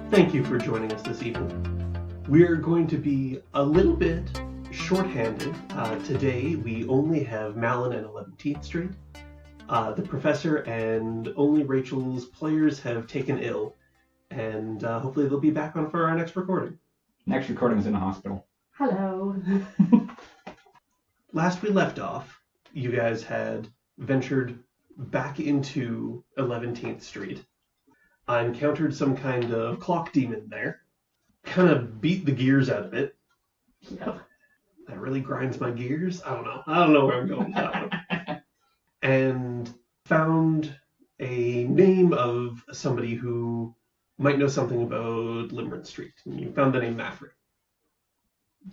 Thank you for joining us this evening. We're going to be a little bit shorthanded. Today we only have Malan and 11th Street. The professor and only Rachel's players have taken ill, and hopefully they'll be back on for our next recording. Next recording is in a hospital. Hello. Last we left off, you guys had ventured back into 11th Street. I encountered some kind of clock demon there. Kind of beat the gears out of it. Yep. That really grinds my gears. I don't know where I'm going with that one. And found a name of somebody who might know something about Limerence Street. And you found the name Maffrey.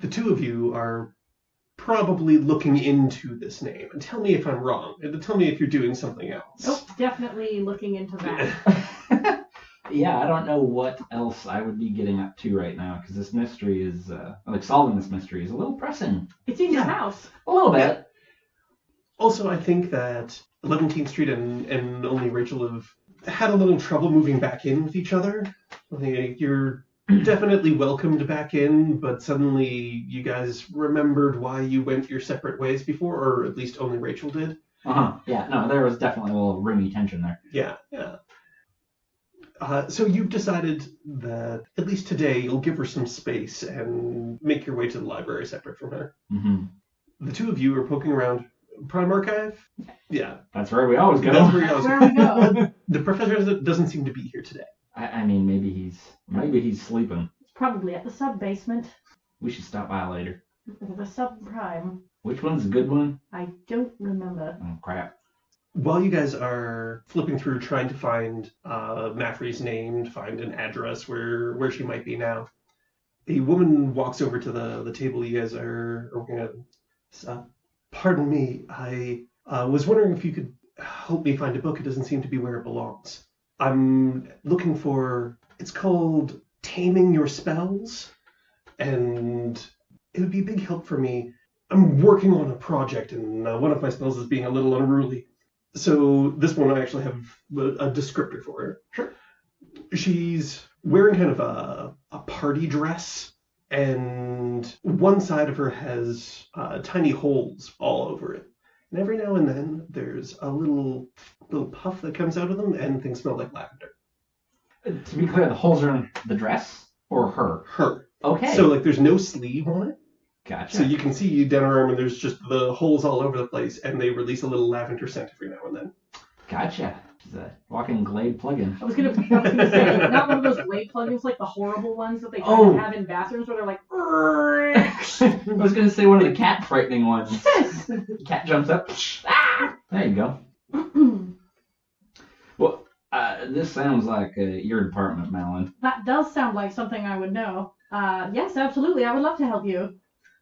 The two of you are probably looking into this name. And tell me if I'm wrong. And tell me if you're doing something else. Nope, definitely looking into that. Yeah, I don't know what else I would be getting up to right now, because this mystery is, solving this mystery is a little pressing. It's in your house. A little bit. Also, I think that 11th Street and only Rachel have had a little trouble moving back in with each other. I think you're definitely welcomed back in, but suddenly you guys remembered why you went your separate ways before, or at least only Rachel did. Yeah, no, there was definitely a little roomy tension there. Yeah. So you've decided that at least today you'll give her some space and make your way to the library separate from her. Mm-hmm. The two of you are poking around Prime Archive? Yeah. That's where we always go. That's where we go. The professor doesn't seem to be here today. I mean, maybe he's sleeping. It's probably at the sub-basement. We should stop by later. The sub-prime. Which one's a good one? I don't remember. Oh, crap. While you guys are flipping through trying to find Maffrey's name, find an address where she might be now, a woman walks over to the table you guys are working at. Pardon me, I was wondering if you could help me find a book. It doesn't seem to be where it belongs. I'm looking for, it's called Taming Your Spells, and it would be a big help for me. I'm working on a project, and one of my spells is being a little unruly. So this one I actually have a descriptor for her. Sure. She's wearing kind of a party dress, and one side of her has tiny holes all over it. And every now and then there's a little puff that comes out of them, and things smell like lavender. To be clear, the holes are in the dress or her? Her. Okay. So there's no sleeve on it. Gotcha. So you can see down her arm, and there's just the holes all over the place, and they release a little lavender scent every now and then. Gotcha. She's a walking Glade plugin. I was gonna say, not one of those Glade plugins like the horrible ones that they try to have in bathrooms where they're like, I was going to say one of the cat frightening ones. yes! The cat jumps up. There you go. Well, this sounds like your department, Malan. That does sound like something I would know. Yes, absolutely. I would love to help you.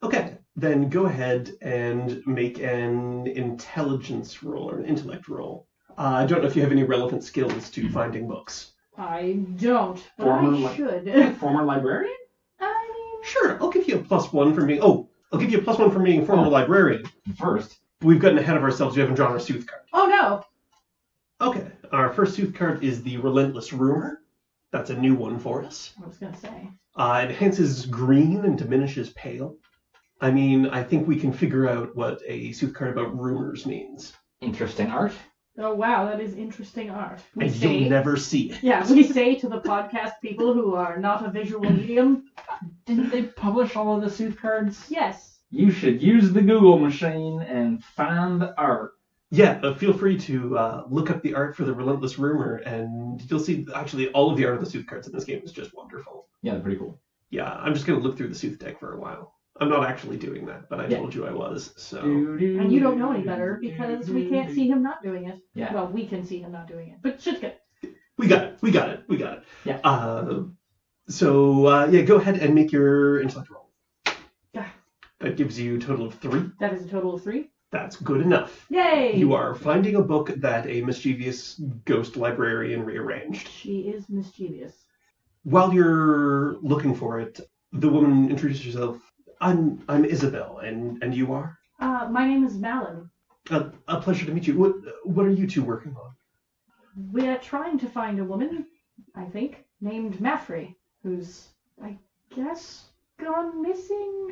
Okay, then go ahead and make an intelligence roll or an intellect roll. I don't know if you have any relevant skills to finding books. I don't, but I should. Former librarian? I mean... Sure, I'll give you a +1 for being... I'll give you a +1 for being former librarian. First. We've gotten ahead of ourselves. We haven't drawn our Sooth card. Oh, no. Okay, our first Sooth card is the Relentless Rumor. That's a new one for us. I was going to say. It enhances green and diminishes pale. I mean, I think we can figure out what a Sooth card about rumors means. Interesting art. Oh, wow, that is interesting art. You'll never see it. Yeah, we say to the podcast people who are not a visual medium. Didn't they publish all of the Sooth cards? Yes. You should use the Google machine and find the art. Yeah, but feel free to look up the art for the Relentless Rumor, and you'll see actually all of the art of the Sooth cards in this game is just wonderful. Yeah, they're pretty cool. Yeah, I'm just going to look through the Sooth deck for a while. I'm not actually doing that, but I told you I was, so... And you don't know any better, because we can't see him not doing it. Yeah. Well, we can see him not doing it, but shit's good. We got it. Yeah. Go ahead and make your intellect roll. Yeah. That gives you a total of 3. That is a total of 3. That's good enough. Yay! You are finding a book that a mischievous ghost librarian rearranged. She is mischievous. While you're looking for it, the woman introduces herself. I'm Isabel, and you are? My name is Malan. A pleasure to meet you. What are you two working on? We're trying to find a woman, I think, named Maffrey. who's, I guess, gone missing?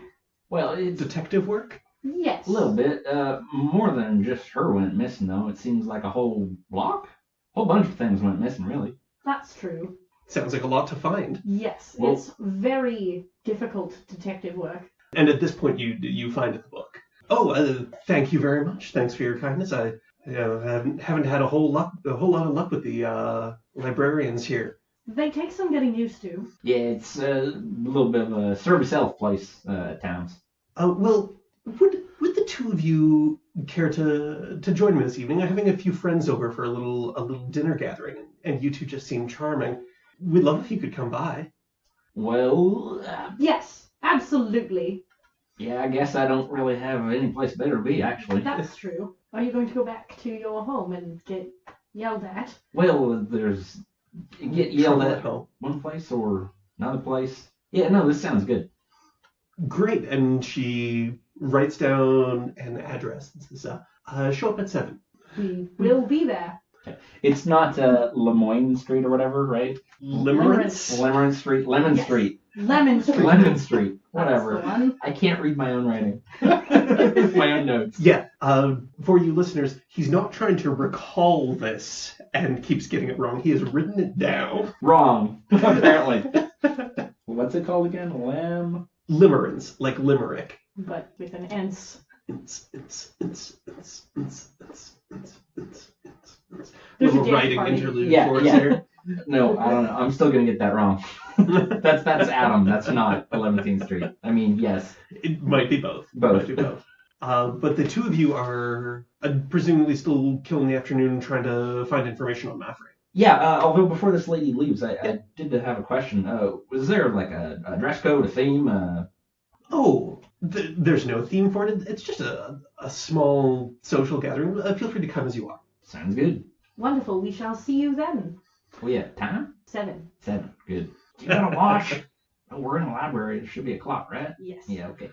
Well, it's Detective work? Yes. a little bit. More than just her went missing, though. It seems like a whole whole bunch of things went missing, really. That's true. Sounds like a lot to find. Yes, Well- it's very difficult detective work. And at this point, you find the book. Oh, thank you very much. Thanks for your kindness. I haven't had a whole lot of luck with the librarians here. They take some getting used to. Yeah, it's a little bit of a serve yourself place at times. Well, would the two of you care to join me this evening? I'm having a few friends over for a little dinner gathering, and you two just seem charming. We'd love if you could come by. Well, Yes, absolutely. yeah, I guess I don't really have any place better to be, actually. That's true. Are you going to go back to your home and get yelled at? Well, get yelled Trouble at home. one place or another place. Yeah, no, this sounds good. Great. And she writes down an address and says, show up at 7. We will be there. It's not Lemoyne Street or whatever, right? Limerence? Lemon Street. Lemon Yes. Street. Lemon Street. Lemon Street. That's Whatever. the one. I can't read my own writing. My own notes. Yeah. For you listeners, he's not trying to recall this and keeps getting it wrong. He has written it down. Wrong, apparently. What's it called again? Limerence, like limerick. But with an ence. There's a Little dance writing party. interlude Yeah, for us yeah. here. No, I don't know. I'm still gonna get that wrong. That's Adam. That's not 11th Street. I mean, yes, It might be both. Both. Might be both. But the two of you are presumably still killing the afternoon trying to find information on Mafre. yeah. Although before this lady leaves, I did have a question. Was there like a dress code, a theme? There's no theme for it. It's just a small social gathering. Feel free to come as you are. Sounds good. Wonderful. We shall see you then. Well, yeah. Time? 7. 7. Good. You gotta wash. Oh, we're in the library. It should be a clock, right? Yes. Yeah. Okay.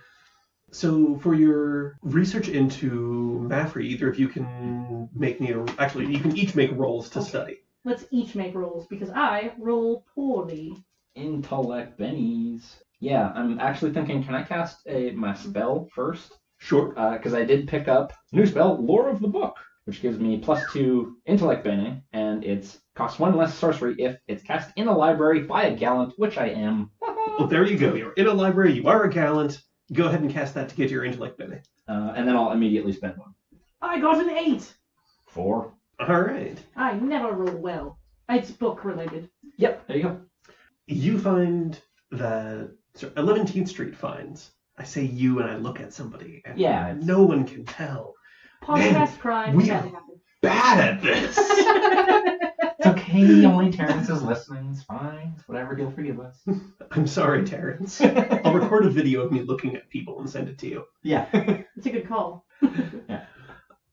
So for your research into Mafre, either of you can make me actually, you can each make rolls to Okay. study. Let's each make rolls because I roll poorly. Intellect bennies. Yeah, I'm actually thinking, can I cast my spell first? Sure. Because I did pick up new spell, Lore of the Book, which gives me +2 intellect benny, and it's costs 1 less sorcery if it's cast in a library by a gallant, which I am. Well, there you go. You're in a library. You are a gallant. Go ahead and cast that to get your intellect benefit. And then I'll immediately spend 1. I got an 8. 4. All right. I never roll well. It's book related. Yep, there you go. You find that 11th Street finds. I say you and I look at somebody, and Yeah, it's- no one can tell. Podcast crime. we That are- happened. Bad at this. It's okay, only Terrence is listening. It's fine. It's whatever, he'll forgive us. I'm sorry, Terrence. I'll record a video of me looking at people and send it to you. Yeah. It's a good call.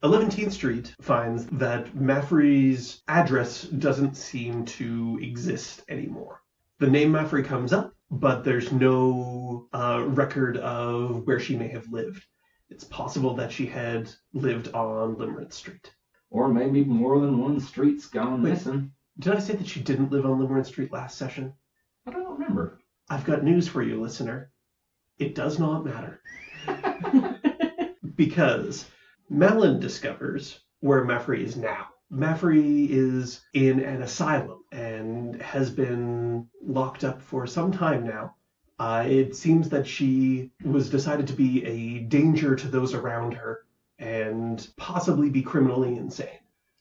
11th Street finds that Mafre's address doesn't seem to exist anymore. The name Mafre comes up, but there's no record of where she may have lived. It's possible that she had lived on Limerence Street. Or maybe more than one street's gone Wait. missing. Did I say that she didn't live on Limerence Street last session? I don't remember. I've got news for you, listener. It does not matter. Because Malan discovers where Mafre is now. Mafre is in an asylum and has been locked up for some time now. It seems that she was decided to be a danger to those around her and possibly be criminally insane.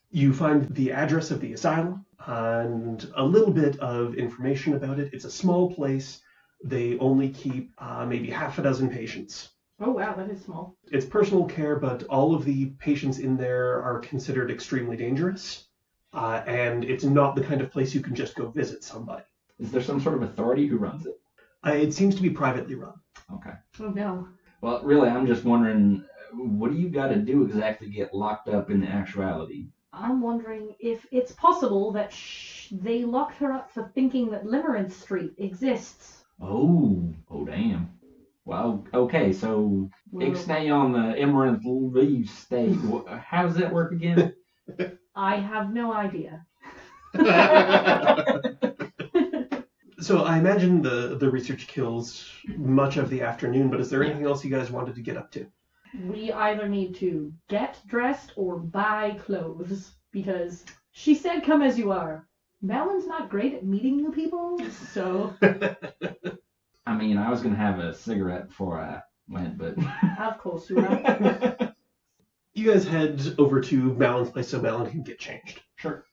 You find the address of the asylum and a little bit of information about it. It's a small place. They only keep maybe half a dozen patients. Oh wow, that is small. It's personal care, but all of the patients in there are considered extremely dangerous. And it's not the kind of place you can just go visit somebody. Is there some sort of authority who runs it? It seems to be privately run. Okay. Oh no. Well, really, I'm just wondering, what do you got to do exactly to get locked up in the Actuality? I'm wondering if it's possible that they locked her up for thinking that Limerence Street exists. Oh, damn. Well, okay, so Well, Ixnay on the Emerald Leaf State. How does that work again? I have no idea. So I imagine the research kills much of the afternoon, but is there anything else you guys wanted to get up to? We either need to get dressed or buy clothes, because she said come as you are. Malan's not great at meeting new people, so... I mean, I was going to have a cigarette before I went, but... Of course you are. You guys head over to Malan's place so Malan can get changed. Sure.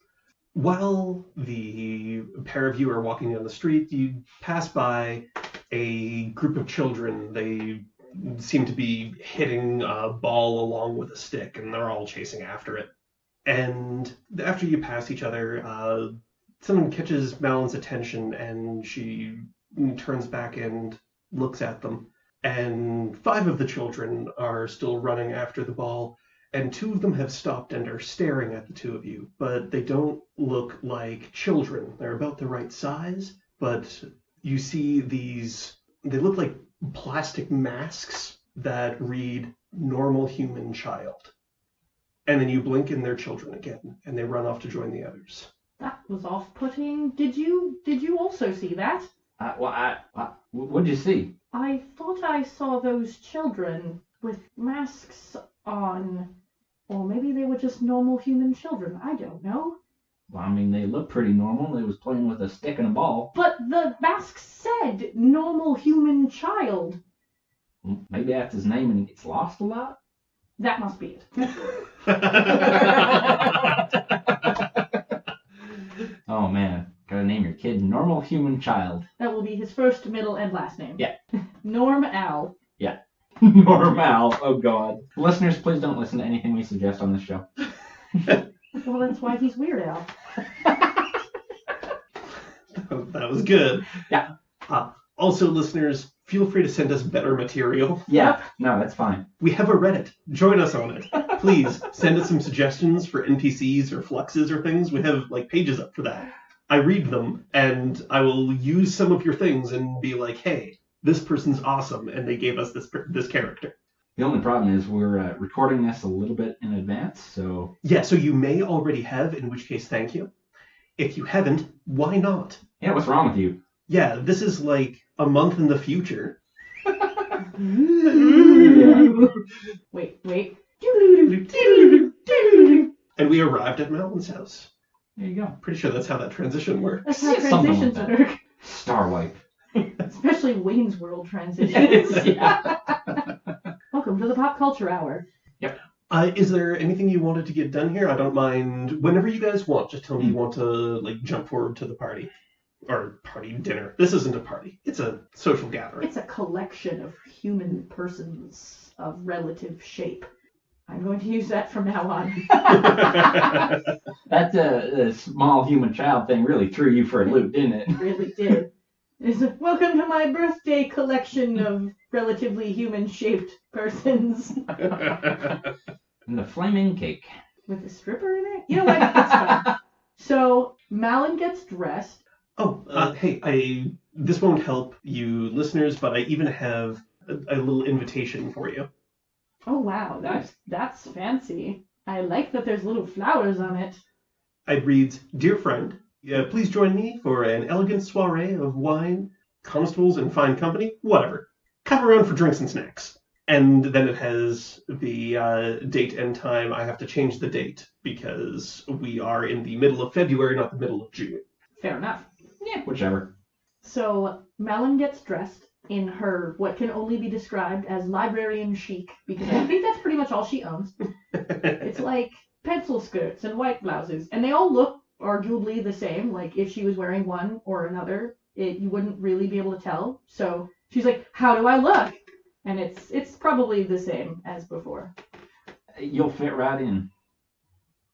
While the pair of you are walking down the street, you pass by a group of children. They seem to be hitting a ball along with a stick, and they're all chasing after it. And after you pass each other, someone catches Malan's attention, and she turns back and looks at them. And 5 of the children are still running after the ball, and 2 of them have stopped and are staring at the 2 of you, but they don't look like children. They're about the right size, but you see they look like plastic masks that read normal human child. And then you blink and they're children again, and they run off to join the others. That was off-putting. Did you also see that? What'd you see? I thought I saw those children with masks on. Or maybe they were just normal human children. I don't know. Well, I mean, they look pretty normal. They was playing with a stick and a ball. But the mask said normal human child. Well, maybe that's his name and he gets lost a lot? That must be it. Oh, man. Gotta name your kid Normal Human Child. That will be his first, middle, and last name. Yeah. Norm Al. Yeah. Normal. Oh, God. Listeners, please don't listen to anything we suggest on this show. Well, that's why he's Weird Al. That was good. Yeah. Also, listeners, feel free to send us better material. Yeah. No, that's fine. We have a Reddit. Join us on it. Please send us some suggestions for NPCs or fluxes or things. We have pages up for that. I read them, and I will use some of your things and be like, hey, this person's awesome, and they gave us this character. The only problem is we're recording this a little bit in advance, so... Yeah, so you may already have, in which case, thank you. If you haven't, why not? Yeah, what's wrong with you? Yeah, this is like a month in the future. Wait. And we arrived at Malan's house. There you go. Pretty sure that's how that transition works. That's how Something like transitions that. work. Starwipe. Especially Wayne's World transitions. Yeah. Welcome to the Pop Culture Hour. Yep. Is there anything you wanted to get done here? I don't mind. Whenever you guys want, just tell me you want to jump forward to the party. Or party dinner. This isn't a party. It's a social gathering. It's a collection of human persons of relative shape. I'm going to use that from now on. That the small human child thing really threw you for a loop, didn't it? It really did. Welcome to my birthday collection of relatively human-shaped persons. And the flaming cake. With a stripper in it? You know what? That's fine. So, Malan gets dressed. Oh, hey, this won't help you listeners, but I even have a little invitation for you. Oh, wow. That's fancy. I like that there's little flowers on it. It reads, Dear friend, please join me for an elegant soiree of wine, constables, and fine company, whatever. Come around for drinks and snacks. And then it has the date and time. I have to change the date because we are in the middle of February, not the middle of June. Fair enough. Yeah, whichever. So, Malan gets dressed in her, what can only be described as librarian chic, because I think that's pretty much all she owns. It's like pencil skirts and white blouses, and they all look arguably the same. Like, if she was wearing one or another, you wouldn't really be able to tell. So, she's like, how do I look? And it's probably the same as before. You'll fit right in.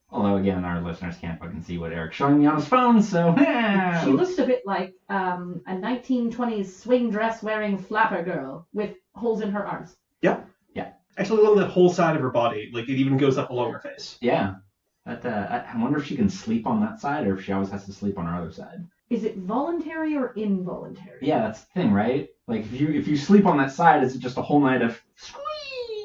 Although, again, our listeners can't fucking see what Eric's showing me on his phone, so... She looks a bit like a 1920s swing dress wearing flapper girl with holes in her arms. Yep. Yeah. Actually, along that whole side of her body, it even goes up along her face. Yeah. I wonder if she can sleep on that side or if she always has to sleep on her other side. Is it voluntary or involuntary? Yeah, that's the thing, right? Like, if you sleep on that side, is it just a whole night of squeeze?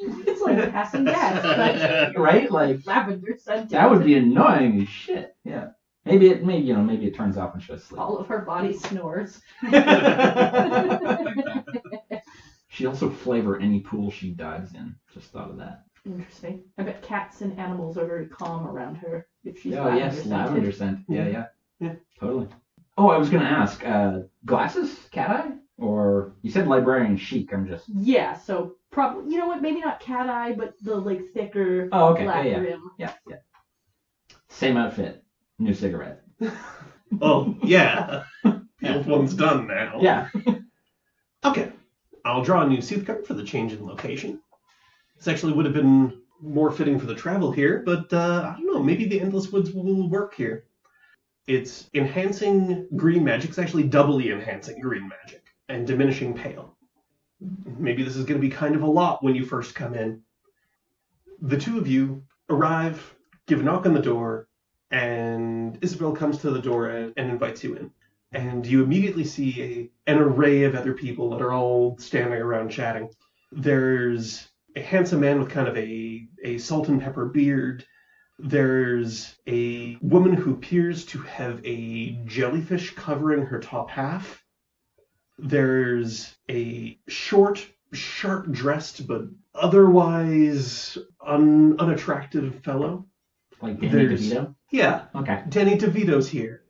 It's like passing gas, but right? Like, lavender scented. that would be annoying as shit. Yeah. Maybe it turns off when she's asleep. All of her body snores. She also flavor any pool she dives in. Just thought of that. Interesting. I bet cats and animals are very calm around her if she's Oh yes, lavender scent. Yeah. Totally. Oh, I was gonna ask, glasses, cat eye, or you said librarian chic? I'm just. Yeah. So probably, you know what? Maybe not cat eye, but the like thicker black rim. Yeah. Same outfit, new cigarette. Oh, yeah. The old one's done now. Yeah. Okay. I'll draw a new Sooth card for the change in location. This actually would have been more fitting for the travel here, but I don't know, maybe the Endless Woods will work here. It's enhancing green magic. It's actually doubly enhancing green magic and diminishing pale. Maybe this is going to be kind of a lot when you first come in. The two of you arrive, give a knock on the door, and Isabel comes to the door and invites you in. And you immediately see an array of other people that are all standing around chatting. There's a handsome man with kind of a salt and pepper beard. There's a woman who appears to have a jellyfish covering her top half. There's a short, sharp-dressed, but otherwise unattractive fellow. Like Danny DeVito? Yeah. Okay. Danny DeVito's here.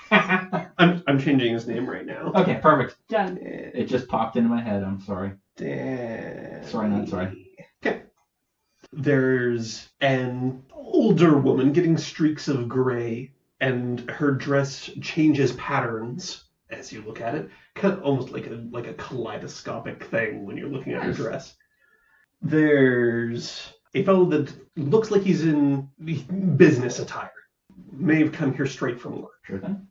I'm changing his name right now. Okay, perfect. Done. It just popped into my head. I'm sorry. Sorry, not sorry. Okay. There's an older woman getting streaks of gray, and her dress changes patterns as you look at it. Kind of almost like a kaleidoscopic thing when you're looking at her dress. There's a fellow that looks like he's in business attire. May have come here straight from work. Sure thing.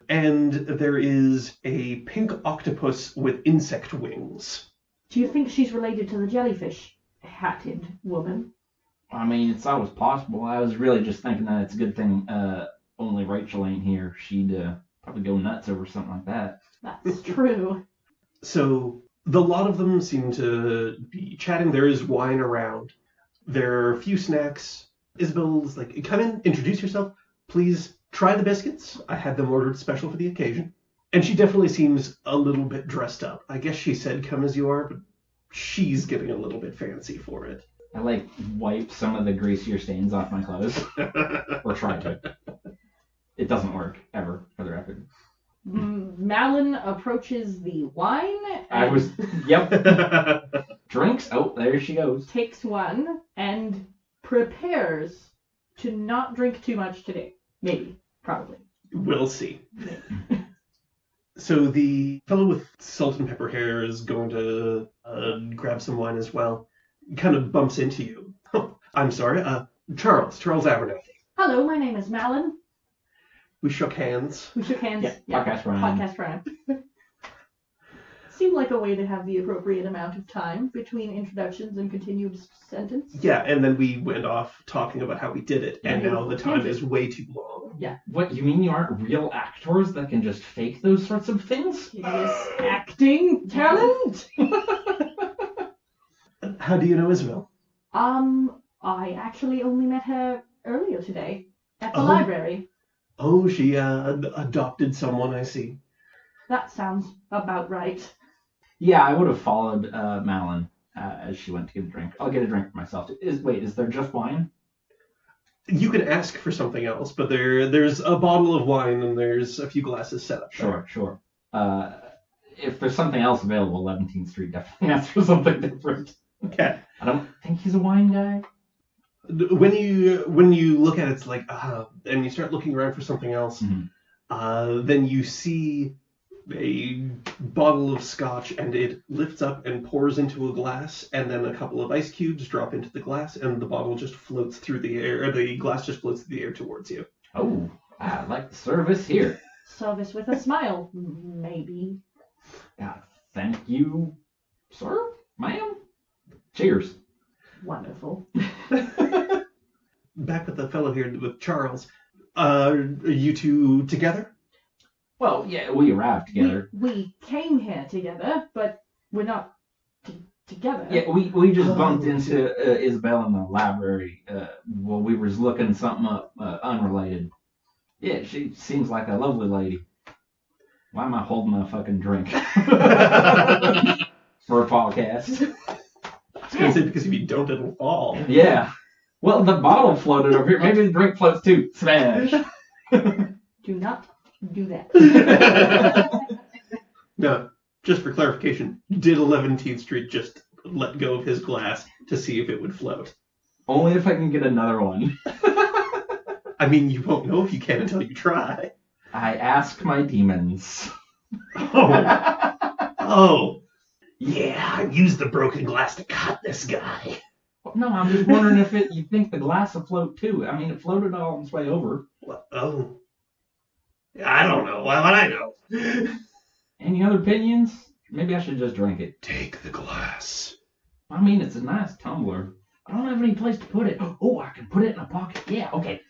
And there is a pink octopus with insect wings. Do you think she's related to the jellyfish-hatted woman? I mean, it's always possible. I was really just thinking that it's a good thing only Rachel ain't here. She'd probably go nuts over something like that. That's true. So the lot of them seem to be chatting. There is wine around. There are a few snacks. Isabel's like, come in, introduce yourself. Please try the biscuits. I had them ordered special for the occasion. And she definitely seems a little bit dressed up. I guess she said come as you are, but she's getting a little bit fancy for it. I wipe some of the greasier stains off my clothes. Or try to. It doesn't work, ever, for the record. Malan approaches the wine. Yep. Drinks. Oh, there she goes. Takes one and prepares to not drink too much today. Maybe. Probably. We'll see. So the fellow with salt and pepper hair is going to grab some wine as well. Kind of bumps into you. Oh, I'm sorry. Charles Abernathy. Hello, my name is Malan. We shook hands. Yeah. Podcast Ryan. Seemed like a way to have the appropriate amount of time between introductions and continued sentence. Yeah, and then we went off talking about how we did it, and now the time is way too long. Yeah. What, you mean you aren't real actors that can just fake those sorts of things? Hideous acting talent? How do you know Isabel? I actually only met her earlier today at the library. Oh, she adopted someone, I see. That sounds about right. Yeah, I would have followed Malan as she went to get a drink. I'll get a drink for myself. Is there just wine? You can ask for something else, but there's a bottle of wine and there's a few glasses set up. Sure. If there's something else available, 11th Street definitely asks for something different. Okay. I don't think he's a wine guy. When you look at it, it's like, and you start looking around for something else, then you see a bottle of scotch, and it lifts up and pours into a glass, and then a couple of ice cubes drop into the glass, and the bottle just floats through the air, or the glass just floats through the air towards you. Oh, I like the service here. Service with a smile, maybe. Thank you, sir, ma'am. Cheers. Wonderful. Back with the fellow here with Charles. Are you two together? Well, yeah, we arrived together. We came here together, but we're not together. Yeah, we just bumped into Isabel in the library while we was looking something up unrelated. Yeah, she seems like a lovely lady. Why am I holding my fucking drink? For a podcast. I was going to say, because if you don't, it'll fall. Yeah. Well, the bottle floated over here. Maybe the drink floats too. Smash. Do not do that. No, just for clarification, did 11th Street just let go of his glass to see if it would float? Only if I can get another one. I mean, you won't know if you can until you try. I ask my demons. Oh. Oh. Yeah, I used the broken glass to cut this guy. No, I'm just wondering if you think the glass will float too. I mean, it floated all its way over. What? Oh. I don't know. Why would I know? Any other opinions? Maybe I should just drink it. Take the glass. I mean, it's a nice tumbler. I don't have any place to put it. Oh, I can put it in a pocket. Yeah, okay.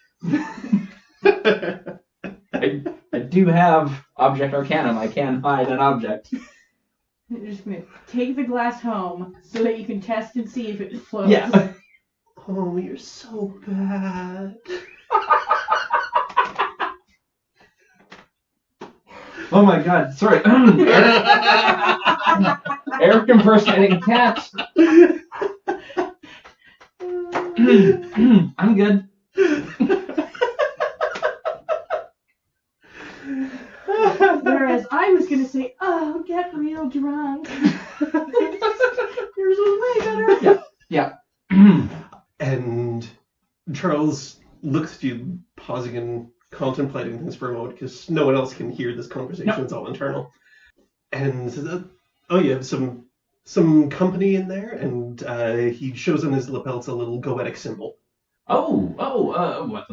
I do have Object Arcanum. I can hide an object. You're just gonna take the glass home so that you can test and see if it floats. Yeah. Oh, you're so bad. Oh my god, sorry. Eric impersonating cats. I'm good. Whereas I was gonna say, oh, get real drunk. Yours was way better. Yeah. And Charles looks at you, pausing and contemplating things for a moment, because no one else can hear this conversation. Nope. It's all internal. And says, oh, you have some company in there? And he shows on his lapels a little goetic symbol. What?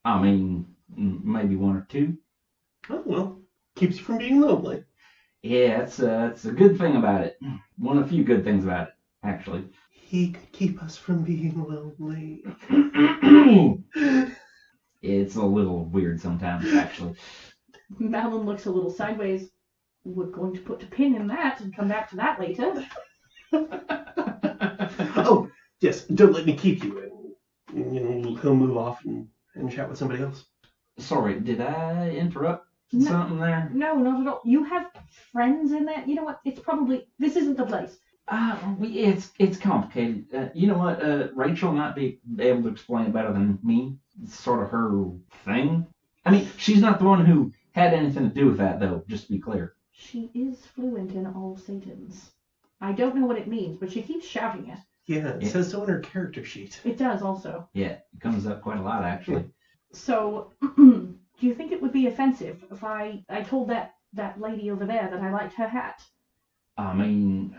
I mean, maybe one or two. Oh, well, keeps you from being lonely. Yeah, it's a good thing about it. One of the few good things about it, actually. He could keep us from being lonely. It's a little weird sometimes, actually. Malan looks a little sideways. We're going to put a pin in that and come back to that later. Oh, yes, don't let me keep you. And he'll move off and chat with somebody else. Sorry, did I interrupt No. something there? No, not at all. You have friends in that? You know what? It's probably... This isn't the place. It's complicated. You know what? Rachel might be able to explain it better than me. It's sort of her thing. I mean, she's not the one who had anything to do with that, though, just to be clear. She is fluent in all Satans. I don't know what it means, but she keeps shouting it. Yeah, it says so on her character sheet. It does also. Yeah, it comes up quite a lot, actually. So, do you think it would be offensive if I told that lady over there that I liked her hat? I mean,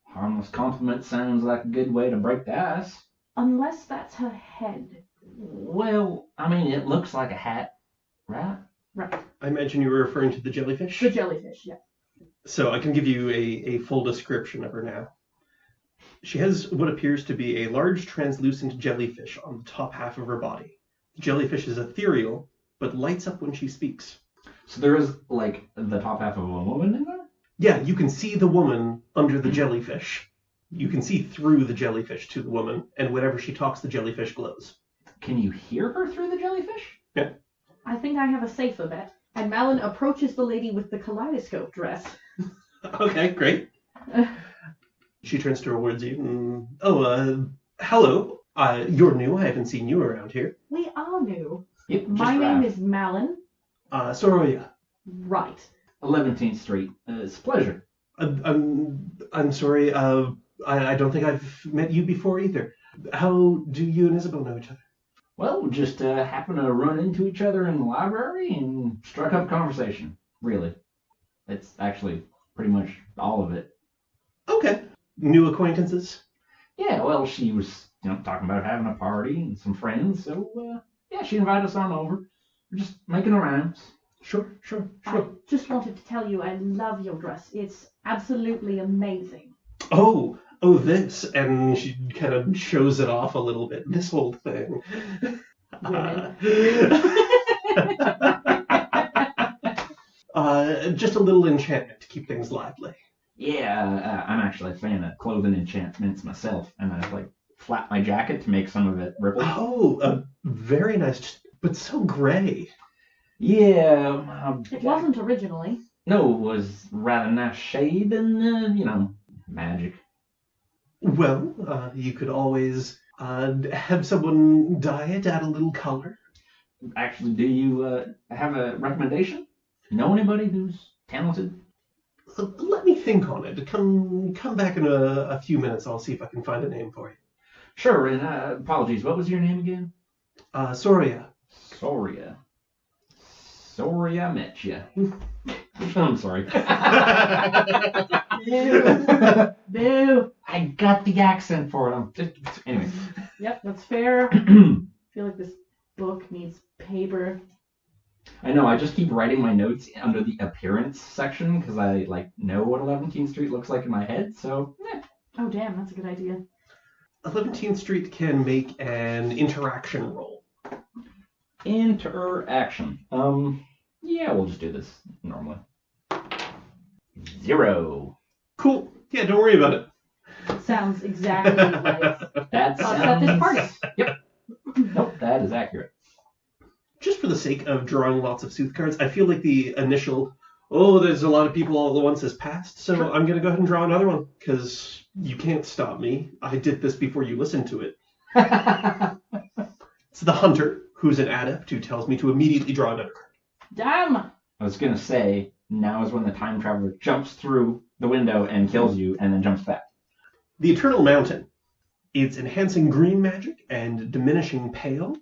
harmless compliment sounds like a good way to break the ice. Unless that's her head. Well, I mean, it looks like a hat, right? Right. I imagine you were referring to the jellyfish? The jellyfish, yeah. So I can give you a full description of her now. She has what appears to be a large translucent jellyfish on the top half of her body. The jellyfish is ethereal, but lights up when she speaks. So there is, like, the top half of a woman in there? Yeah, you can see the woman under the jellyfish. You can see through the jellyfish to the woman, and whenever she talks, the jellyfish glows. Can you hear her through the jellyfish? Yeah. I think I have a safer bet. And Malan approaches the lady with the kaleidoscope dress. Okay, great. She turns towards you. Hello. You're new. I haven't seen you around here. We are new. Yep, My name is Malan. Soroya. Right. 11th Street. It's a pleasure. I'm sorry. I don't think I've met you before either. How do you and Isabel know each other? Well, just happened to run into each other in the library and struck up conversation. Really. It's actually pretty much all of it. Okay. New acquaintances? Yeah, well, she was, talking about having a party and some friends, so, yeah, she invited us on over. We're just making the rounds. Sure. I just wanted to tell you I love your dress. It's absolutely amazing. Oh, this. And she kind of shows it off a little bit. This whole thing. Women. Just a little enchantment to keep things lively. Yeah, I'm actually a fan of clothing enchantments myself, and I, flap my jacket to make some of it ripple. Oh, very nice, but so gray. Yeah. It wasn't originally. No, it was rather nice shade and, magic. Well, you could always have someone dye it, add a little color. Actually, do you have a recommendation? Know anybody who's talented? Let me think on it. Come back in a few minutes. I'll see if I can find a name for you. Sure, and apologies, what was your name again? Soria. Soria. Sorry I met you. I'm sorry. Boo. I got the accent for it. Anyway. Yep, that's fair. I feel like this book needs paper. I know, I just keep writing my notes under the appearance section because I know what 11th Street looks like in my head, so Oh damn, that's a good idea. 11th Street can make an interaction roll. Interaction. Yeah, we'll just do this normally. 0. Cool. Yeah, don't worry about it. Sounds exactly like That us at this sounds... party. Yep. Nope, that is accurate. Just for the sake of drawing lots of Sooth cards, I feel like the initial, there's a lot of people all at once has passed, so Sure. I'm going to go ahead and draw another one, because you can't stop me. I did this before you listened to it. It's the Hunter, who's an adept, who tells me to immediately draw another card. Damn. I was gonna say, now is when the time traveler jumps through the window and kills you and then jumps back. The Eternal Mountain. It's enhancing green magic and diminishing pale.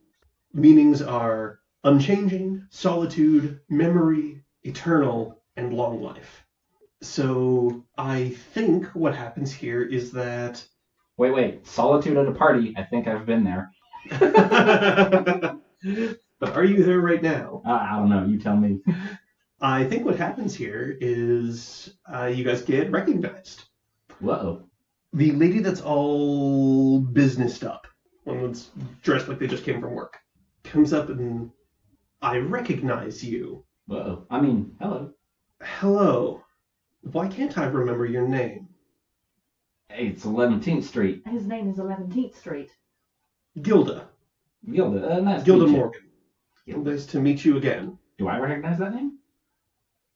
Meanings are unchanging, solitude, memory, eternal, and long life. So I think what happens here is that... Wait. Solitude at a party. I think I've been there. But are you there right now? I don't know. You tell me. I think what happens here is you guys get recognized. Whoa. The lady that's all businessed up, one that's dressed like they just came from work, comes up and, I recognize you. Whoa. I mean, hello. Hello. Why can't I remember your name? Hey, it's 11th Street. His name is 11th Street. Gilda. Gilda. Nice to Gilda meet you. Morgan. Gilda. Nice to meet you again. Do I recognize that name?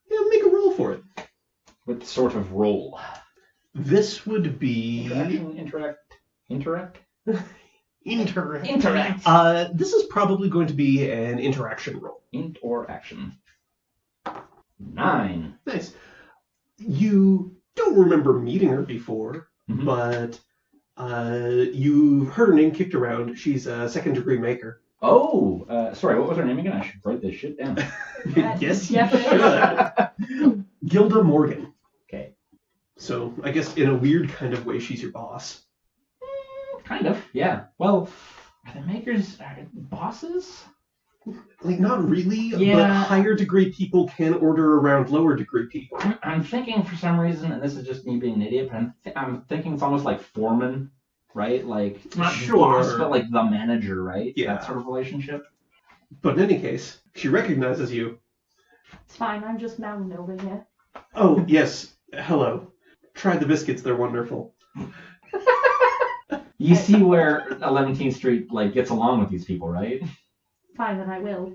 Yeah, make a roll for it. What sort of role? This would be... Interact? Interact. This is probably going to be an interaction roll. Int or action. 9. Nice. You don't remember meeting her before, Mhm. but you've heard her name kicked around. She's a second-degree maker. Oh, sorry, what was her name again? I should write this shit down. Yes, you Definitely. should. Gilda Morgan. Okay. So I guess in a weird kind of way, she's your boss. Kind of, yeah. Well, are the makers bosses? Like, not really, but Yeah. higher degree people can order around lower degree people. I'm thinking for some reason, and this is just me being an idiot, but I'm thinking it's almost like foreman, right? Like, it's not Sure. boss, but like the manager, right? Yeah. That sort of relationship. But in any case, she recognizes you. It's fine, I'm just Mountain over here. Oh, yes. Hello. Try the biscuits, they're wonderful. You see where 11th Street like gets along with these people, right? Fine, then I will.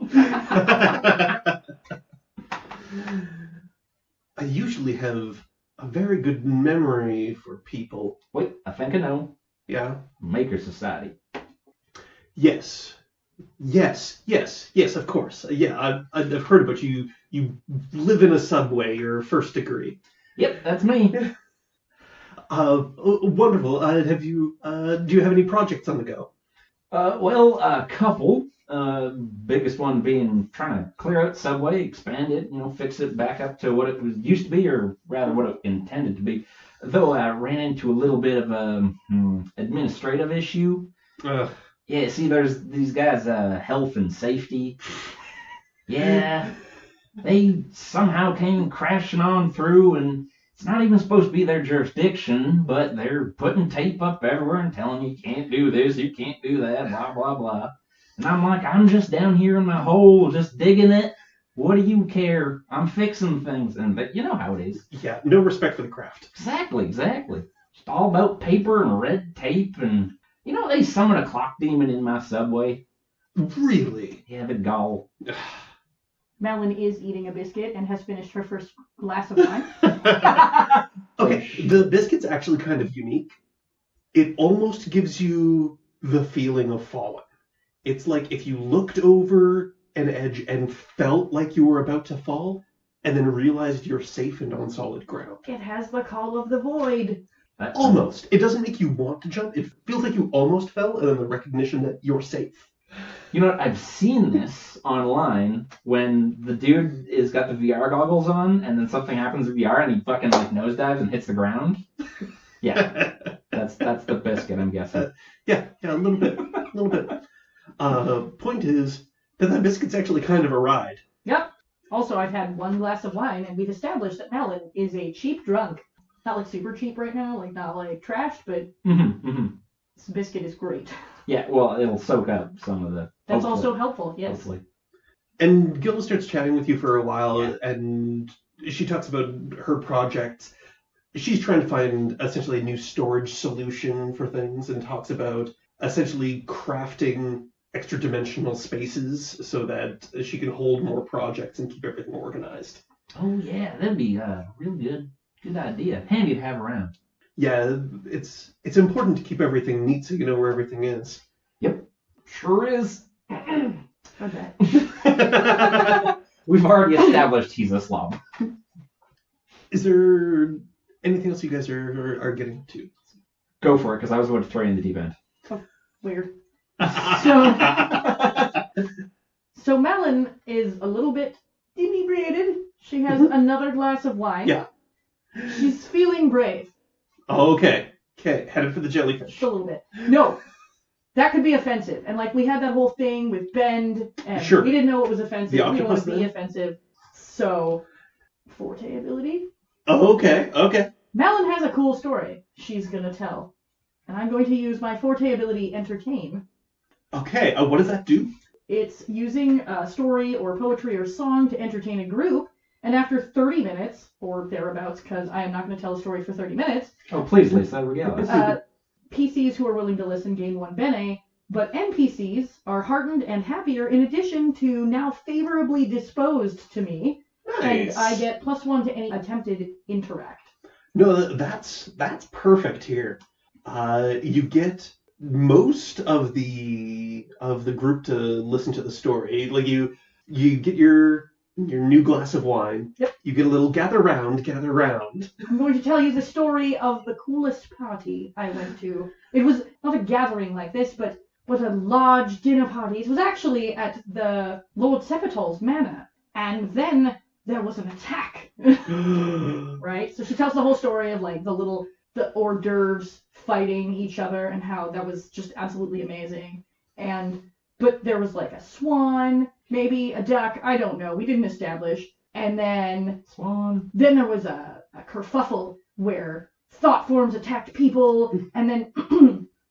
I usually have a very good memory for people. Wait, I think I know. Yeah? Maker Society. Yes, of course. Yeah, I've heard about you. You live in a subway, you're first degree. Yep, that's me. Wonderful. Do you have any projects on the go? Well, a couple. Biggest one being trying to clear out Subway, expand it, fix it back up to what it was used to be, or rather what it intended to be. Though I ran into a little bit of a administrative issue. Ugh. Yeah, see, there's these guys, health and safety. Yeah, they somehow came crashing on through, and it's not even supposed to be their jurisdiction, but they're putting tape up everywhere and telling you can't do this, you can't do that, blah, blah, blah. And I'm like, I'm just down here in my hole, just digging it. What do you care? I'm fixing things. But you know how it is. Yeah, no respect for the craft. Exactly. Just all about paper and red tape. And, they summon a clock demon in my Subway. Really? Yeah, the gall. Malan is eating a biscuit and has finished her first glass of wine. Okay, the biscuit's actually kind of unique. It almost gives you the feeling of falling. It's like if you looked over an edge and felt like you were about to fall, and then realized you're safe and on solid ground. It has the call of the void. Almost. It doesn't make you want to jump. It feels like you almost fell, and then the recognition that you're safe. You know what? I've seen this online when the dude is got the VR goggles on, and then something happens in VR, and he fucking like nosedives and hits the ground. Yeah, that's the biscuit, I'm guessing. Yeah, a little bit. Point is that biscuit's actually kind of a ride. Yep. Also, I've had one glass of wine, and we've established that Malan is a cheap drunk. Not like super cheap right now, like not like trashed, but this biscuit is great. Yeah, well, it'll soak up some of the... That's also helpful, yes. Hopefully. And Gilda starts chatting with you for a while, and she talks about her projects. She's trying to find essentially a new storage solution for things, and talks about essentially crafting extra-dimensional spaces so that she can hold more projects and keep everything organized. Oh, yeah, that'd be a real good idea. Handy to have around. Yeah, it's important to keep everything neat so you know where everything is. Yep, sure is. Okay. We've already established he's a slob. Is there anything else you guys are getting to? Go for it, because I was about to throw you in the deep end. Oh, weird. So Malan is a little bit inebriated. She has another glass of wine. Yeah. She's feeling brave. Okay, headed for the jellyfish. Just a little bit. No, that could be offensive. And like we had that whole thing with Bend, and Sure. we didn't know it was offensive. The We didn't want octopus to be thing? offensive. So, forte ability. Oh, okay. Malan has a cool story she's going to tell. And I'm going to use my forte ability, entertain. Okay, what does that do? It's using a story or poetry or song to entertain a group. And after 30 minutes, or thereabouts, because I am not going to tell a story for 30 minutes, Oh, please, Lisa, regale us. PCs who are willing to listen gain 1 bene, but NPCs are heartened and happier in addition to now favorably disposed to me. Nice. And I get +1 to any attempted interact. No, that's perfect here. You get most of the group to listen to the story. Like you get your new glass of wine. Yep. You get a little gather round. I'm going to tell you the story of the coolest party I went to. It was not a gathering like this, but a large dinner party. It was actually at the Lord Sepitol's manor. And then there was an attack. Right? So she tells the whole story of like the hors d'oeuvres fighting each other and how that was just absolutely amazing. But there was like a swan, maybe a duck, I don't know. We didn't establish. And then Swan. Then there was a kerfuffle where thought forms attacked people. And then,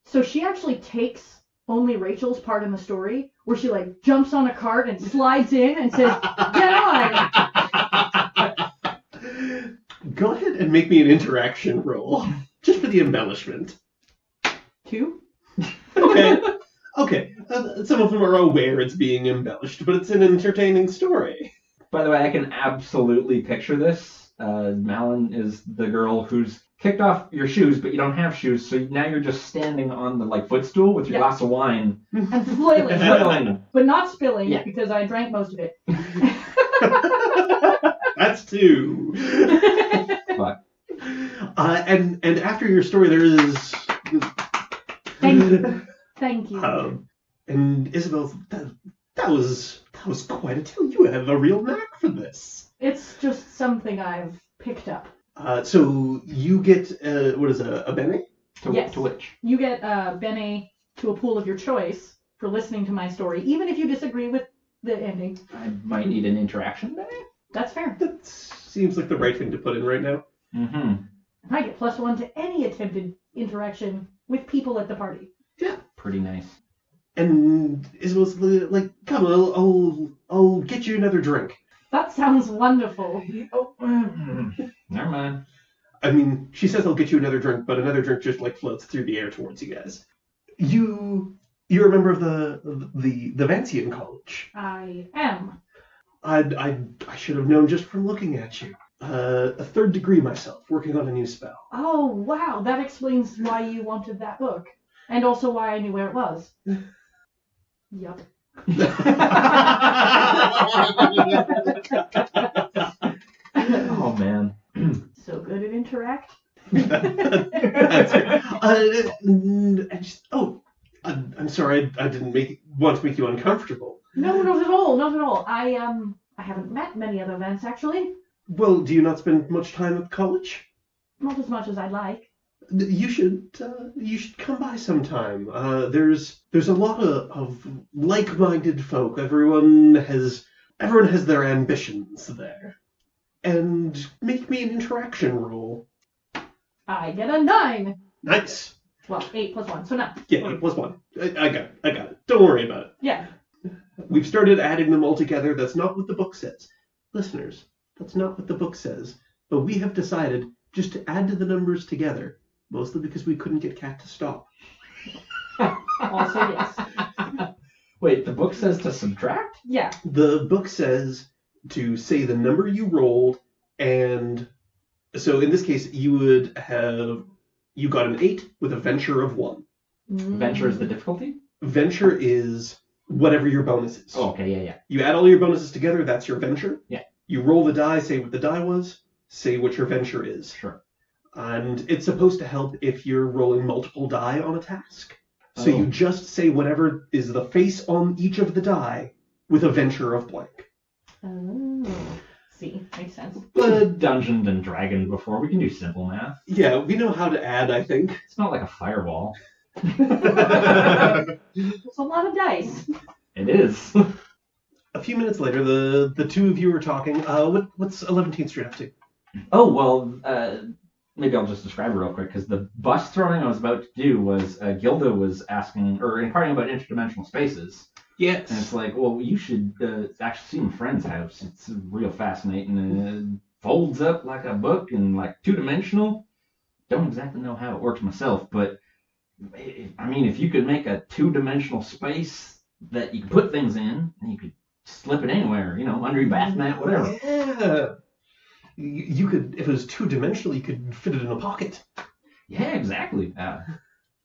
so she actually takes only Rachel's part in the story, where she like jumps on a cart and slides in and says, "Get on!" Go ahead and make me an interaction roll, just for the embellishment. 2. Okay. Some of them are aware it's being embellished, but it's an entertaining story. By the way, I can absolutely picture this. Malan is the girl who's kicked off your shoes, but you don't have shoes, so now you're just standing on the like footstool with your glass of wine. And flailing. Flailing. But not spilling, Yeah. because I drank most of it. That's 2. Fuck. And after your story, there is. Thank you. Thank you. And Isabel, that was quite a tale. You have a real knack for this. It's just something I've picked up. So you get what is a bene? Yes. To which? You get bene to a pool of your choice for listening to my story, even if you disagree with the ending. I might need an interaction there. That's fair. That seems like the right thing to put in right now. Mm-hmm. I get +1 to any attempted interaction with people at the party. Yeah. Pretty nice. And Isabel's like, come on, I'll get you another drink. That sounds wonderful. Oh, never mind. I mean, she says I'll get you another drink, but another drink just like floats through the air towards you guys. You're a member of the Vancian College. I am. I should have known just from looking at you. A third degree myself, working on a new spell. Oh, wow. That explains why you wanted that book. And also why I knew where it was. Yup. Oh, man. So good at interact. That's great. I'm sorry. I didn't want to make you uncomfortable. No, not at all. Not at all. I haven't met many other Vents, actually. Well, do you not spend much time at college? Not as much as I'd like. You should come by sometime. There's a lot of like-minded folk. Everyone has their ambitions there. And make me an interaction roll. I get a 9. Nice. Well, 8 plus 1, so 9. Yeah, 8 plus 1. I got it. Don't worry about it. Yeah. We've started adding them all together. That's not what the book says. Listeners, that's not what the book says. But we have decided just to add to the numbers together, mostly because we couldn't get Kat to stop. Also, yes. Wait, the book says to subtract? Yeah. The book says to say the number you rolled, and so in this case, you got an 8 with a venture of 1. Venture is the difficulty? Venture is whatever your bonus is. Oh, okay, yeah. You add all your bonuses together, that's your venture. Yeah. You roll the die, say what the die was, say what your venture is. Sure. And it's supposed to help if you're rolling multiple die on a task. So you just say whatever is the face on each of the die with a venture of blank. Oh. See, makes sense. Dungeons and Dragons before. We can do simple math. Yeah, we know how to add, I think. It's not like a fireball. It's a lot of dice. It is. A few minutes later, the two of you are talking. What's 11th Street up to? Oh, well, maybe I'll just describe it real quick, because the bus throwing I was about to do was Gilda was asking, or inquiring about interdimensional spaces. Yes. And it's like, well, you should actually see my friend's house. It's real fascinating. It folds up like a book and like two-dimensional. Don't exactly know how it works myself, but I mean, if you could make a two-dimensional space that you could put things in, and you could slip it anywhere, under your bath mat, whatever. Yeah. You could, if it was two-dimensional, you could fit it in a pocket. Yeah, exactly.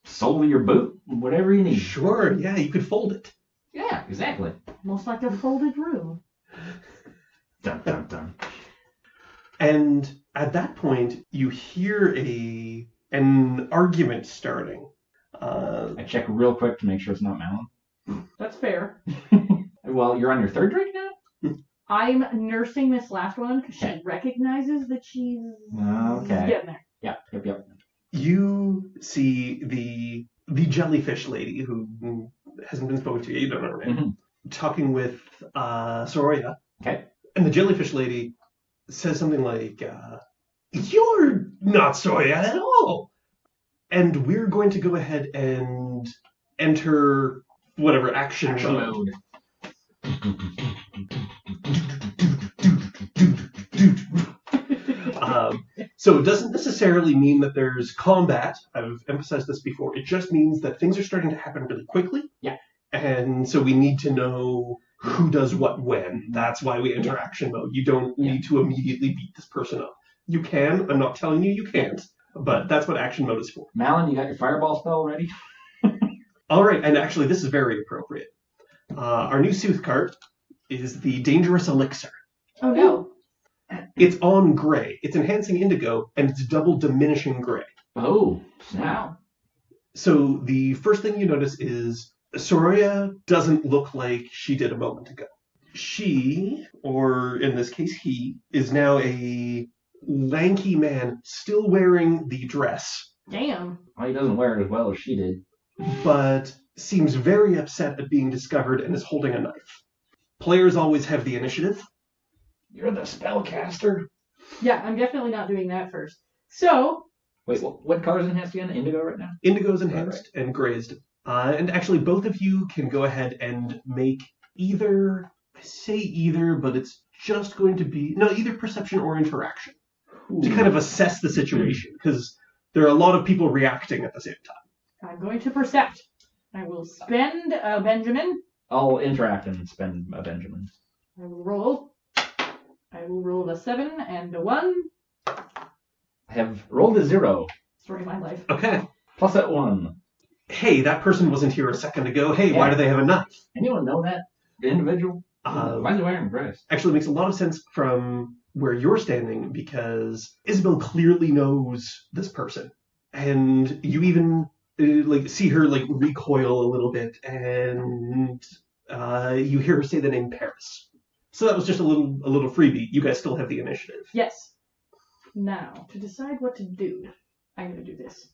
Sole of your boot, whatever you need. Sure, yeah, you could fold it. Yeah, exactly. Almost like a folded room. Dun, dun, dun. And at that point, you hear an argument starting. I check real quick to make sure it's not Malin. That's fair. Well, you're on your third drink now? I'm nursing this last one because she recognizes that she's getting there. Yep. You see the jellyfish lady who hasn't been spoken to yet, you don't know her name, talking with Soraya. Okay. And the jellyfish lady says something like, you're not Soraya at all. And we're going to go ahead and enter whatever action mode. So it doesn't necessarily mean that there's combat. I've emphasized this before. It just means that things are starting to happen really quickly. Yeah. And so we need to know who does what when. That's why we enter action mode. You don't need to immediately beat this person up. You can. I'm not telling you can't. But that's what action mode is for. Malin, you got your fireball spell ready? All right. And actually, this is very appropriate. Our new Sooth card is the Dangerous Elixir. Oh, no. It's on gray. It's enhancing indigo, and it's double diminishing gray. Oh, snap. Wow. So the first thing you notice is Soraya doesn't look like she did a moment ago. She, or in this case he, is now a lanky man still wearing the dress. Damn. Well, he doesn't wear it as well as she did. But seems very upset at being discovered and is holding a knife. Players always have the initiative. You're the spellcaster. Yeah, I'm definitely not doing that first. So. Wait, what color is enhanced again? Indigo right now? Indigo's enhanced and grazed. And actually, both of you can go ahead and make either, I say either, but it's just going to be, either perception or interaction. Ooh. To kind of assess the situation, because there are a lot of people reacting at the same time. I'm going to percept. I will spend a Benjamin. I'll interact and spend a Benjamin. I will roll. I will roll a 7 and a 1. I have rolled a 0. Story of my life. Okay. Plus that 1. Hey, that person wasn't here a second ago. Hey, why do they have a knife? Anyone know that individual? Why is he wearing a dress? Actually, it makes a lot of sense from where you're standing because Isabel clearly knows this person, and you even see her recoil a little bit, and you hear her say the name Paris. So that was just a little freebie. You guys still have the initiative. Yes. Now, to decide what to do, I'm going to do this.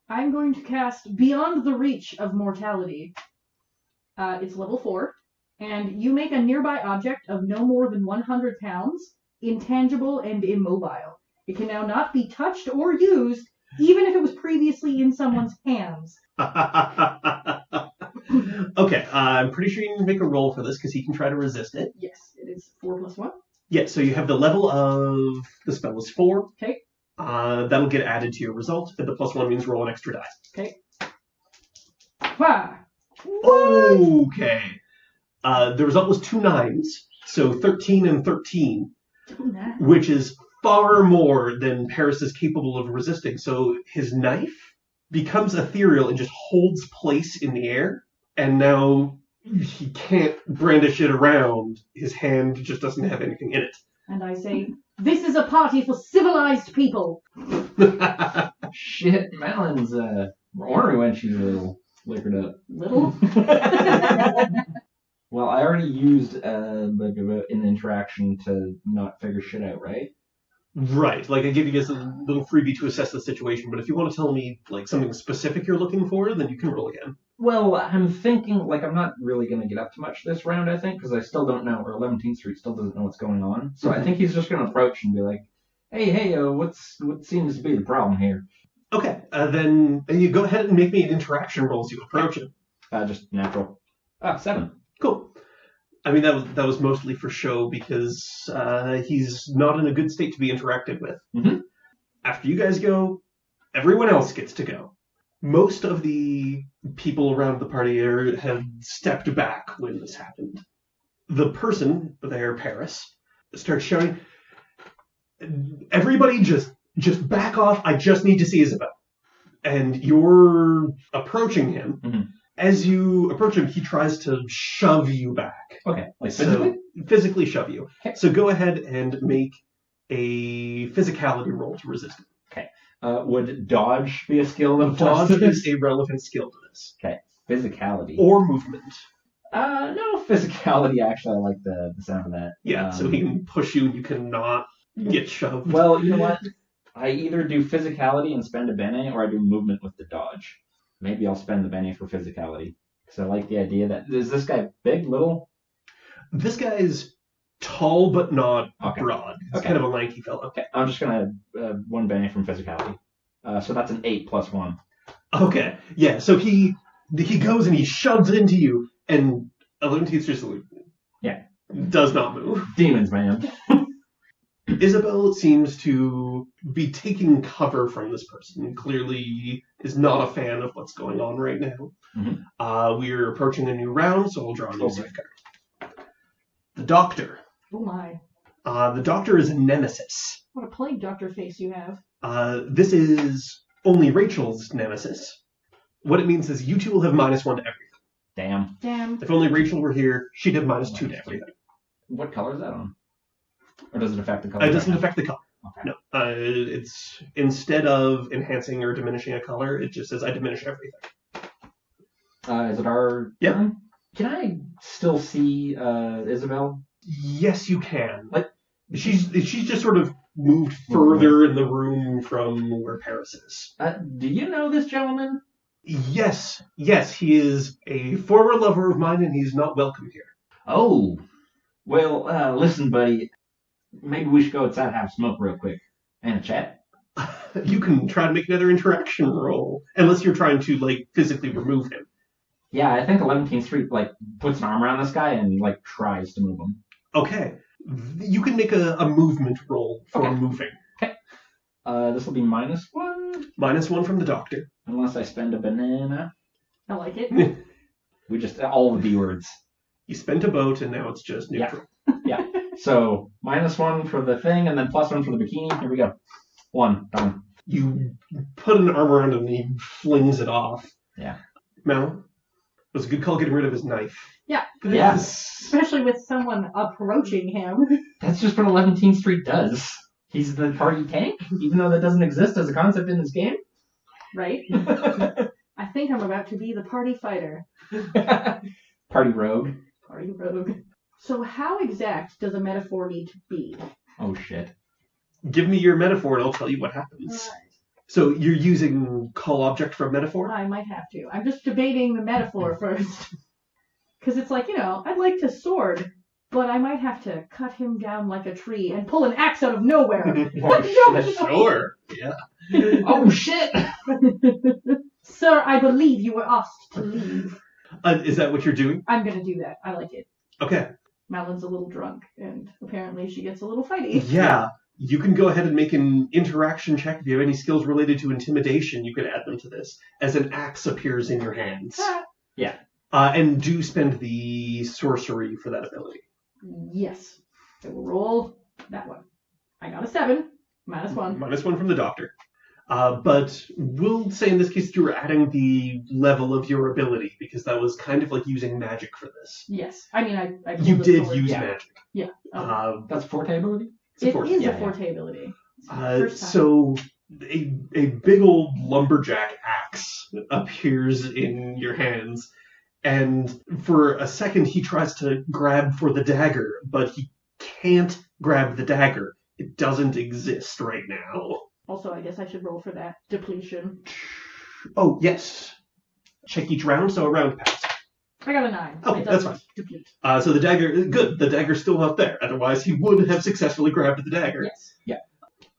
I'm going to cast Beyond the Reach of Mortality. It's level 4, and you make a nearby object of no more than 100 pounds, intangible and immobile. It can now not be touched or used, even if it was previously in someone's hands. Okay, I'm pretty sure you can make a roll for this because he can try to resist it. Yes, it is 4 plus 1. Yeah, so you have the level of the spell is 4. Okay. That'll get added to your result, and the plus 1 means roll an extra die. Okay. Ha! Okay. The result was 2 9s, so 13 and 13, which is far more than Paris is capable of resisting. So his knife becomes ethereal and just holds place in the air, and now he can't brandish it around. His hand just doesn't have anything in it. And I say, this is a party for civilized people. Shit, Malan's ornery when she's a little liquored up. Little? Well, I already used an interaction to not figure shit out, right? Right. I give you guys a little freebie to assess the situation, but if you want to tell me something specific you're looking for, then you can roll again. Well, I'm thinking I'm not really going to get up to much this round, I think, because I still don't know, or 11th Street still doesn't know what's going on. So I think he's just going to approach and be like, hey, what seems to be the problem here? Okay, then you go ahead and make me an interaction roll as you approach him. Just natural. 7. Cool. I mean, that was mostly for show because he's not in a good state to be interacted with. Mm-hmm. After you guys go, everyone else gets to go. Most of the people around the party have stepped back when this happened. The person there, Paris, starts shouting, "Everybody just back off. I just need to see Isabel." And you're approaching him. Mm-hmm. As you approach him, he tries to shove you back. Okay, physically? So, physically shove you. Okay. So go ahead and make a physicality roll to resist it. Okay. Would dodge be a skill of Dodge is a relevant skill to this. Okay. Physicality. Or movement. No, physicality, actually. I like the sound of that. Yeah, so he can push you and you cannot get shoved. Well, you know what? I either do physicality and spend a bene, or I do movement with the dodge. Maybe I'll spend the bene for physicality. Because I like the idea that... Is this guy big, little? This guy's tall but not Okay. broad. He's Okay. kind of a lanky fellow. Okay, I'm just going to 1 bene from physicality. So that's an 8 plus 1. Okay, yeah, so he goes and he shoves into you, and Eleventeenth just does not move. Demons, man. Isabel seems to be taking cover from this person. Clearly is not a fan of what's going on right now. Mm-hmm. We're approaching a new round, so we'll draw a new side card. The Doctor. Oh my. The Doctor is a nemesis. What a plague doctor face you have. This is only Rachel's nemesis. What it means is you two will have -1 to everything. Damn. If only Rachel were here, she'd have -2 to everything. What color is that on? Or does it affect the color? It doesn't affect the color. Okay. No. It's instead of enhancing or diminishing a color, it just says I diminish everything. Is it our turn? Can I still see Isabel? Yes, you can. Like she's just sort of moved further in the room from where Paris is. Do you know this gentleman? Yes, he is a former lover of mine, and he's not welcome here. Oh, well, listen, buddy. Maybe we should go outside and have a smoke real quick and a chat. You can try to make another interaction roll, unless you're trying to physically remove him. Yeah, I think 11th Street puts an arm around this guy and tries to move him. Okay, you can make a movement roll for moving. Okay. This will be -1. -1 from the Doctor. Unless I spend a banana. I like it. We just all the B words. You spent a boat, and now it's just neutral. Yeah. So -1 for the thing, and then +1 for the bikini. Here we go. 1. Done. You put an arm around him and he flings it off. Yeah. Mal, it was a good call getting rid of his knife. Yeah. Yeah. Especially with someone approaching him. That's just what 11th Street does. He's the party tank, even though that doesn't exist as a concept in this game. Right? I think I'm about to be the party fighter. Party rogue. Party rogue. So how exact does a metaphor need to be? Oh, shit. Give me your metaphor and I'll tell you what happens. Alright. So you're using call object for metaphor? I might have to. I'm just debating the metaphor first. Because it's like, I'd like to sword, but I might have to cut him down like a tree and pull an axe out of nowhere. Sure. Yeah. Oh, shit! Sir, I believe you were asked to leave. Is that what you're doing? I'm going to do that. I like it. Okay. Malan's a little drunk, and apparently she gets a little fighty. Yeah. You can go ahead and make an interaction check. If you have any skills related to intimidation, you could add them to this, as an axe appears in your hands. Yeah. And do spend the sorcery for that ability. Yes. I will roll that one. I got a 7, -1. -1 from the doctor. But we'll say in this case that you were adding the level of your ability, because that was kind of like using magic for this. Yes. I mean, I You pulled the did sword. use Yeah. magic. Yeah. Oh. That's forte ability? It's a It force. is Yeah, a forte ability. It's the first time. So a big old lumberjack axe appears in your hands, and for a second he tries to grab for the dagger, but he can't grab the dagger. It doesn't exist right now. Also, I guess I should roll for that depletion. Oh, yes. Check each round, so a round pass. I got a 9. Okay, It that's doesn't fine. deplete. So the dagger, good, the dagger's still out there. Otherwise he would have successfully grabbed the dagger. Yes.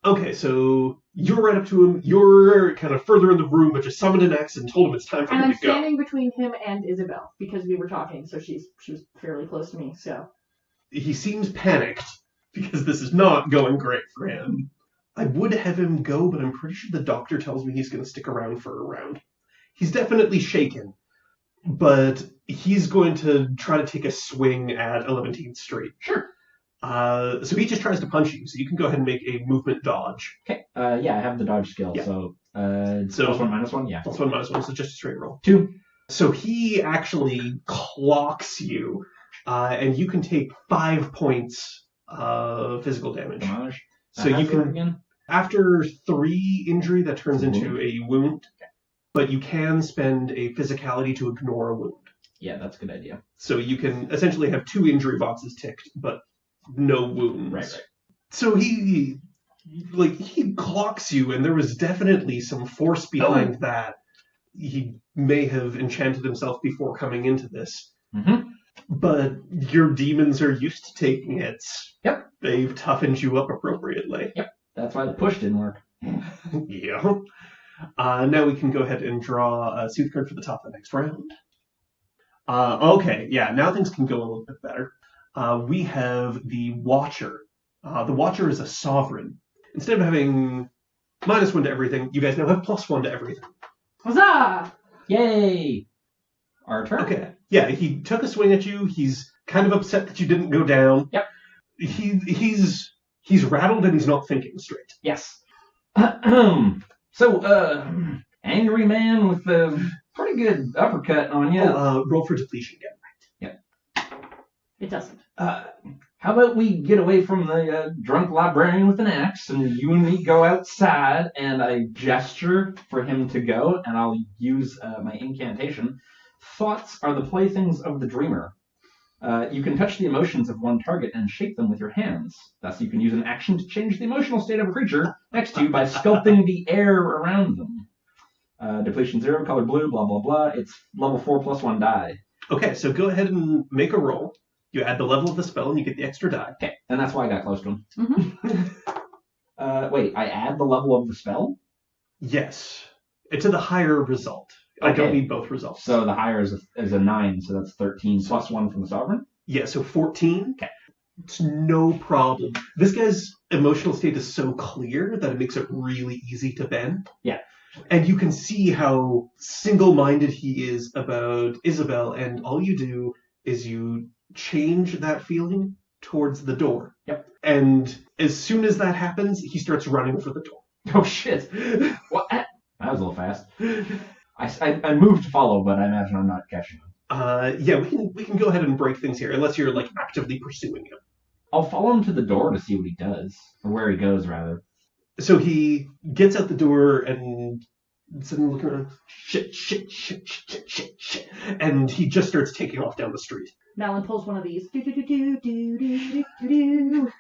Okay, so you're right up to him. You're kind of further in the room, but just summoned an axe and told him it's time for And him I'm to go. standing between him and Isabel because we were talking, so she was fairly close to me. So He seems panicked because this is not going great for him. I would have him go, but I'm pretty sure the doctor tells me he's going to stick around for a round. He's definitely shaken, but he's going to try to take a swing at 11th Street. Sure. So he just tries to punch you, so you can go ahead and make a movement dodge. Okay. Yeah, I have the dodge skill, Yeah. so So- +1, -1, yeah. +1, -1, so just a straight roll. 2. So he actually clocks you, and you can take 5 points of physical damage. Damage. So you can, again. after 3 injury, that turns Wound. into a wound, but you can spend a physicality to ignore a wound. Yeah, that's a good idea. So you can essentially have 2 injury boxes ticked, but no wounds. Right. So he clocks you, and there was definitely some force behind that. He may have enchanted himself before coming into this. Mm-hmm. But your demons are used to taking hits. Yep. They've toughened you up appropriately. Yep. That's why the push didn't work. Yeah. Now we can go ahead and draw a Sooth card for the top of the next round. Okay, yeah, now things can go a little bit better. We have the Watcher. The Watcher is a sovereign. Instead of having -1 to everything, you guys now have +1 to everything. huzzah! Yay! Our turn. Okay. Yeah, he took a swing at you. He's kind of upset that you didn't go down. Yep. He's rattled and he's not thinking straight. Yes. So, angry man with a pretty good uppercut on you. Roll for depletion again. It doesn't. How about we get away from the drunk librarian with an axe, and you and me go outside, and I gesture for him to go, and I'll use my incantation. Thoughts are the playthings of the dreamer. You can touch the emotions of one target and shape them with your hands. Thus, you can use an action to change the emotional state of a creature next to you by sculpting the air around them. Depletion 0, color blue, blah, blah, blah. It's level 4 +1 die. Okay, so go ahead and make a roll. You add the level of the spell and you get the extra die. Okay, and that's why I got close to him. Mm-hmm. Wait, I add the level of the spell? Yes. To the higher result. I don't Okay. need both results. So the higher is a 9, so that's 13 +1 from the sovereign? Yeah, so 14. Okay. It's no problem. This guy's emotional state is so clear that it makes it really easy to bend. Yeah. And you can see how single-minded he is about Isabel, and all you do is you change that feeling towards the door. Yep. And as soon as that happens, he starts running for the door. Oh shit! What? That was a little fast. I moved to follow, but I imagine I'm not catching him. Yeah, we can go ahead and break things here, unless you're like actively pursuing him. I'll follow him to the door to see what he does, or where he goes rather. So he gets out the door and suddenly looking around, shit, and he just starts taking off down the street. Malan pulls one of these. Do, do, do, do, do, do, do, do.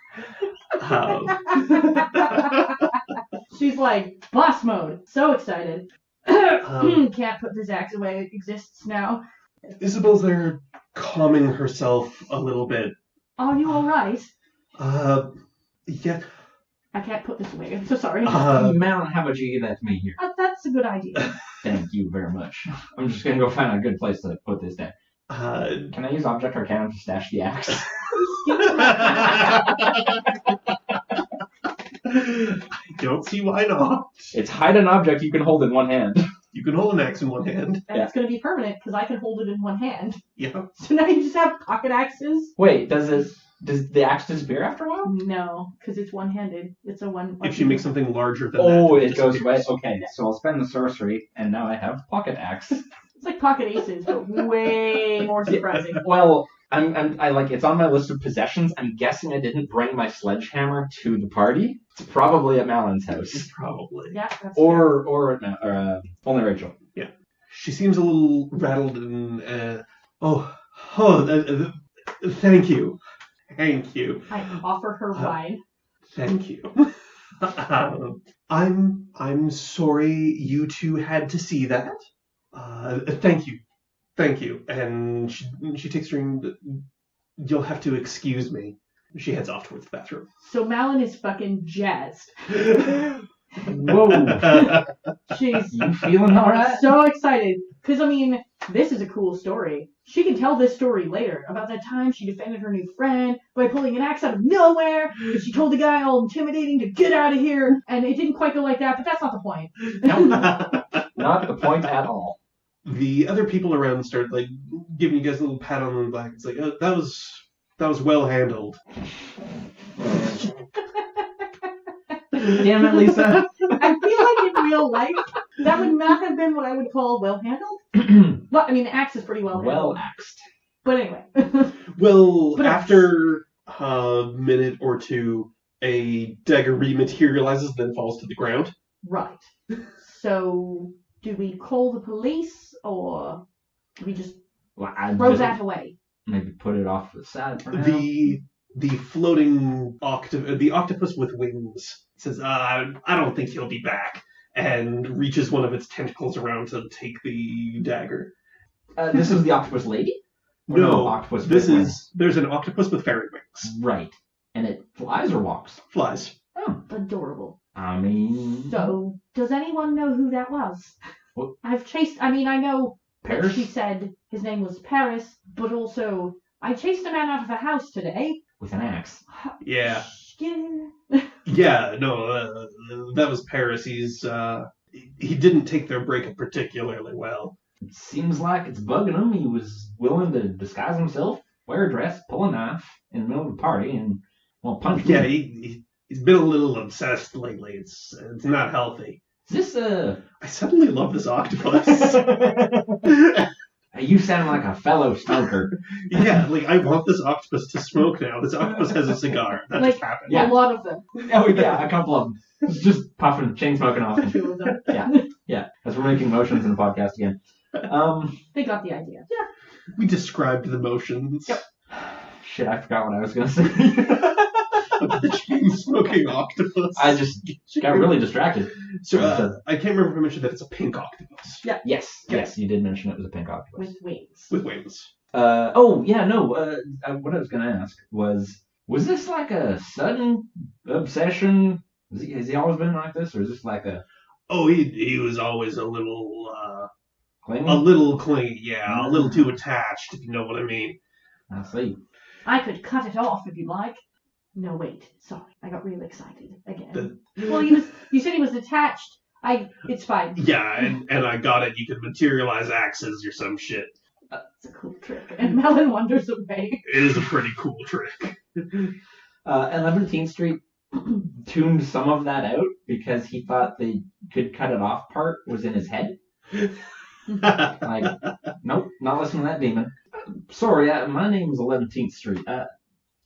She's like, boss mode. So excited. Can't put this axe away. It exists now. Isabel's there calming herself a little bit. Are you alright? Yeah. I can't put this away. I'm so sorry. Malin, how about you give that to me here? That's a good idea. Thank you very much. I'm just gonna go find a good place to put this down. Can I use Object Arcanum to stash the axe? I don't see why not. It's hide an object you can hold in one hand. You can hold an axe in one hand. And it's going to be permanent because I can hold it in one hand. Yeah. So now you just have pocket axes? Wait, does the axe disappear after a while? No, because it's one-handed. It's a one. If you make something larger than that, it goes away. Okay, so I'll spend the sorcery, and now I have pocket axe. It's like pocket aces, but way more surprising. Well, I like it's on my list of possessions. I'm guessing I didn't bring my sledgehammer to the party. It's probably at Malan's house. Probably. Yeah, that's or only Rachel. Yeah. She seems a little rattled and thank you. Thank you. I offer her wine. Thank you. I'm sorry you two had to see that. Thank you. Thank you. And she takes her in. You'll have to excuse me. She heads off towards the bathroom. So Malan is fucking jazzed. Whoa. She's You feeling alright? so excited. Because, I mean, this is a cool story. She can tell this story later about that time she defended her new friend by pulling an axe out of nowhere. And she told the guy all intimidating to get out of here. And it didn't quite go like that, but that's not the point. Not the point at all. The other people around start like giving you guys a little pat on the back. It's like, that was well handled. Damn it, Lisa. I feel like in real life, that would not have been what I would call well handled. Well, I mean, the axe is pretty well handled. Well axed. But anyway. Well, after a minute or two, a dagger rematerializes, then falls to the ground. Right. So, do we call the police, or do we just throw that away? Maybe put it off to the side for now. The floating the octopus with wings says, I don't think he'll be back, and reaches one of its tentacles around to take the dagger. This is the octopus lady? Or No, octopus there's an octopus with fairy wings. Right. And it flies or walks? Flies. Oh. Adorable. I mean... So, does anyone know who that was? What? I know Paris? that she said his name was Paris, but also, I chased a man out of a house today. With an axe. Yeah. Yeah. Yeah, no, that was Paris. He didn't take their breakup particularly well. It seems like it's bugging him. He was willing to disguise himself, wear a dress, pull a knife in the middle of the party, and, well, punch me. Yeah, he's been a little obsessed lately. It's not healthy. Is this I suddenly love this octopus. You sound like a fellow smoker. Yeah, like I want this octopus to smoke now. This octopus has a cigar. That just happened. Yeah. A lot of them. Oh yeah, a couple of them. Just puffing, chain smoking off. Two of them. Yeah. As we're making motions in the podcast again. They got the idea. Yeah. We described the motions. Yep. Shit, I forgot what I was gonna say. The chain smoking octopus. I just got really distracted. So I can't remember if I mentioned that it's a pink octopus. Yeah. Yes, you did mention it was a pink octopus. With wings. With wings. What I was gonna ask was this like a sudden obsession? Has he always been like this, or is this like a? Oh, he was always a little clingy? A little clingy, yeah, a little too attached, if you know what I mean. I see. I could cut it off if you like. No, wait. Sorry, I got real excited again. Well, you said he was attached. It's fine. Yeah, and I got it. You could materialize axes or some shit. It's a cool trick. And Malan wanders away. It is a pretty cool trick. Eleventeenth Street tuned some of that out because he thought the could cut it off part was in his head. Like, nope, not listening to that demon. Sorry, my name is 11th Street. I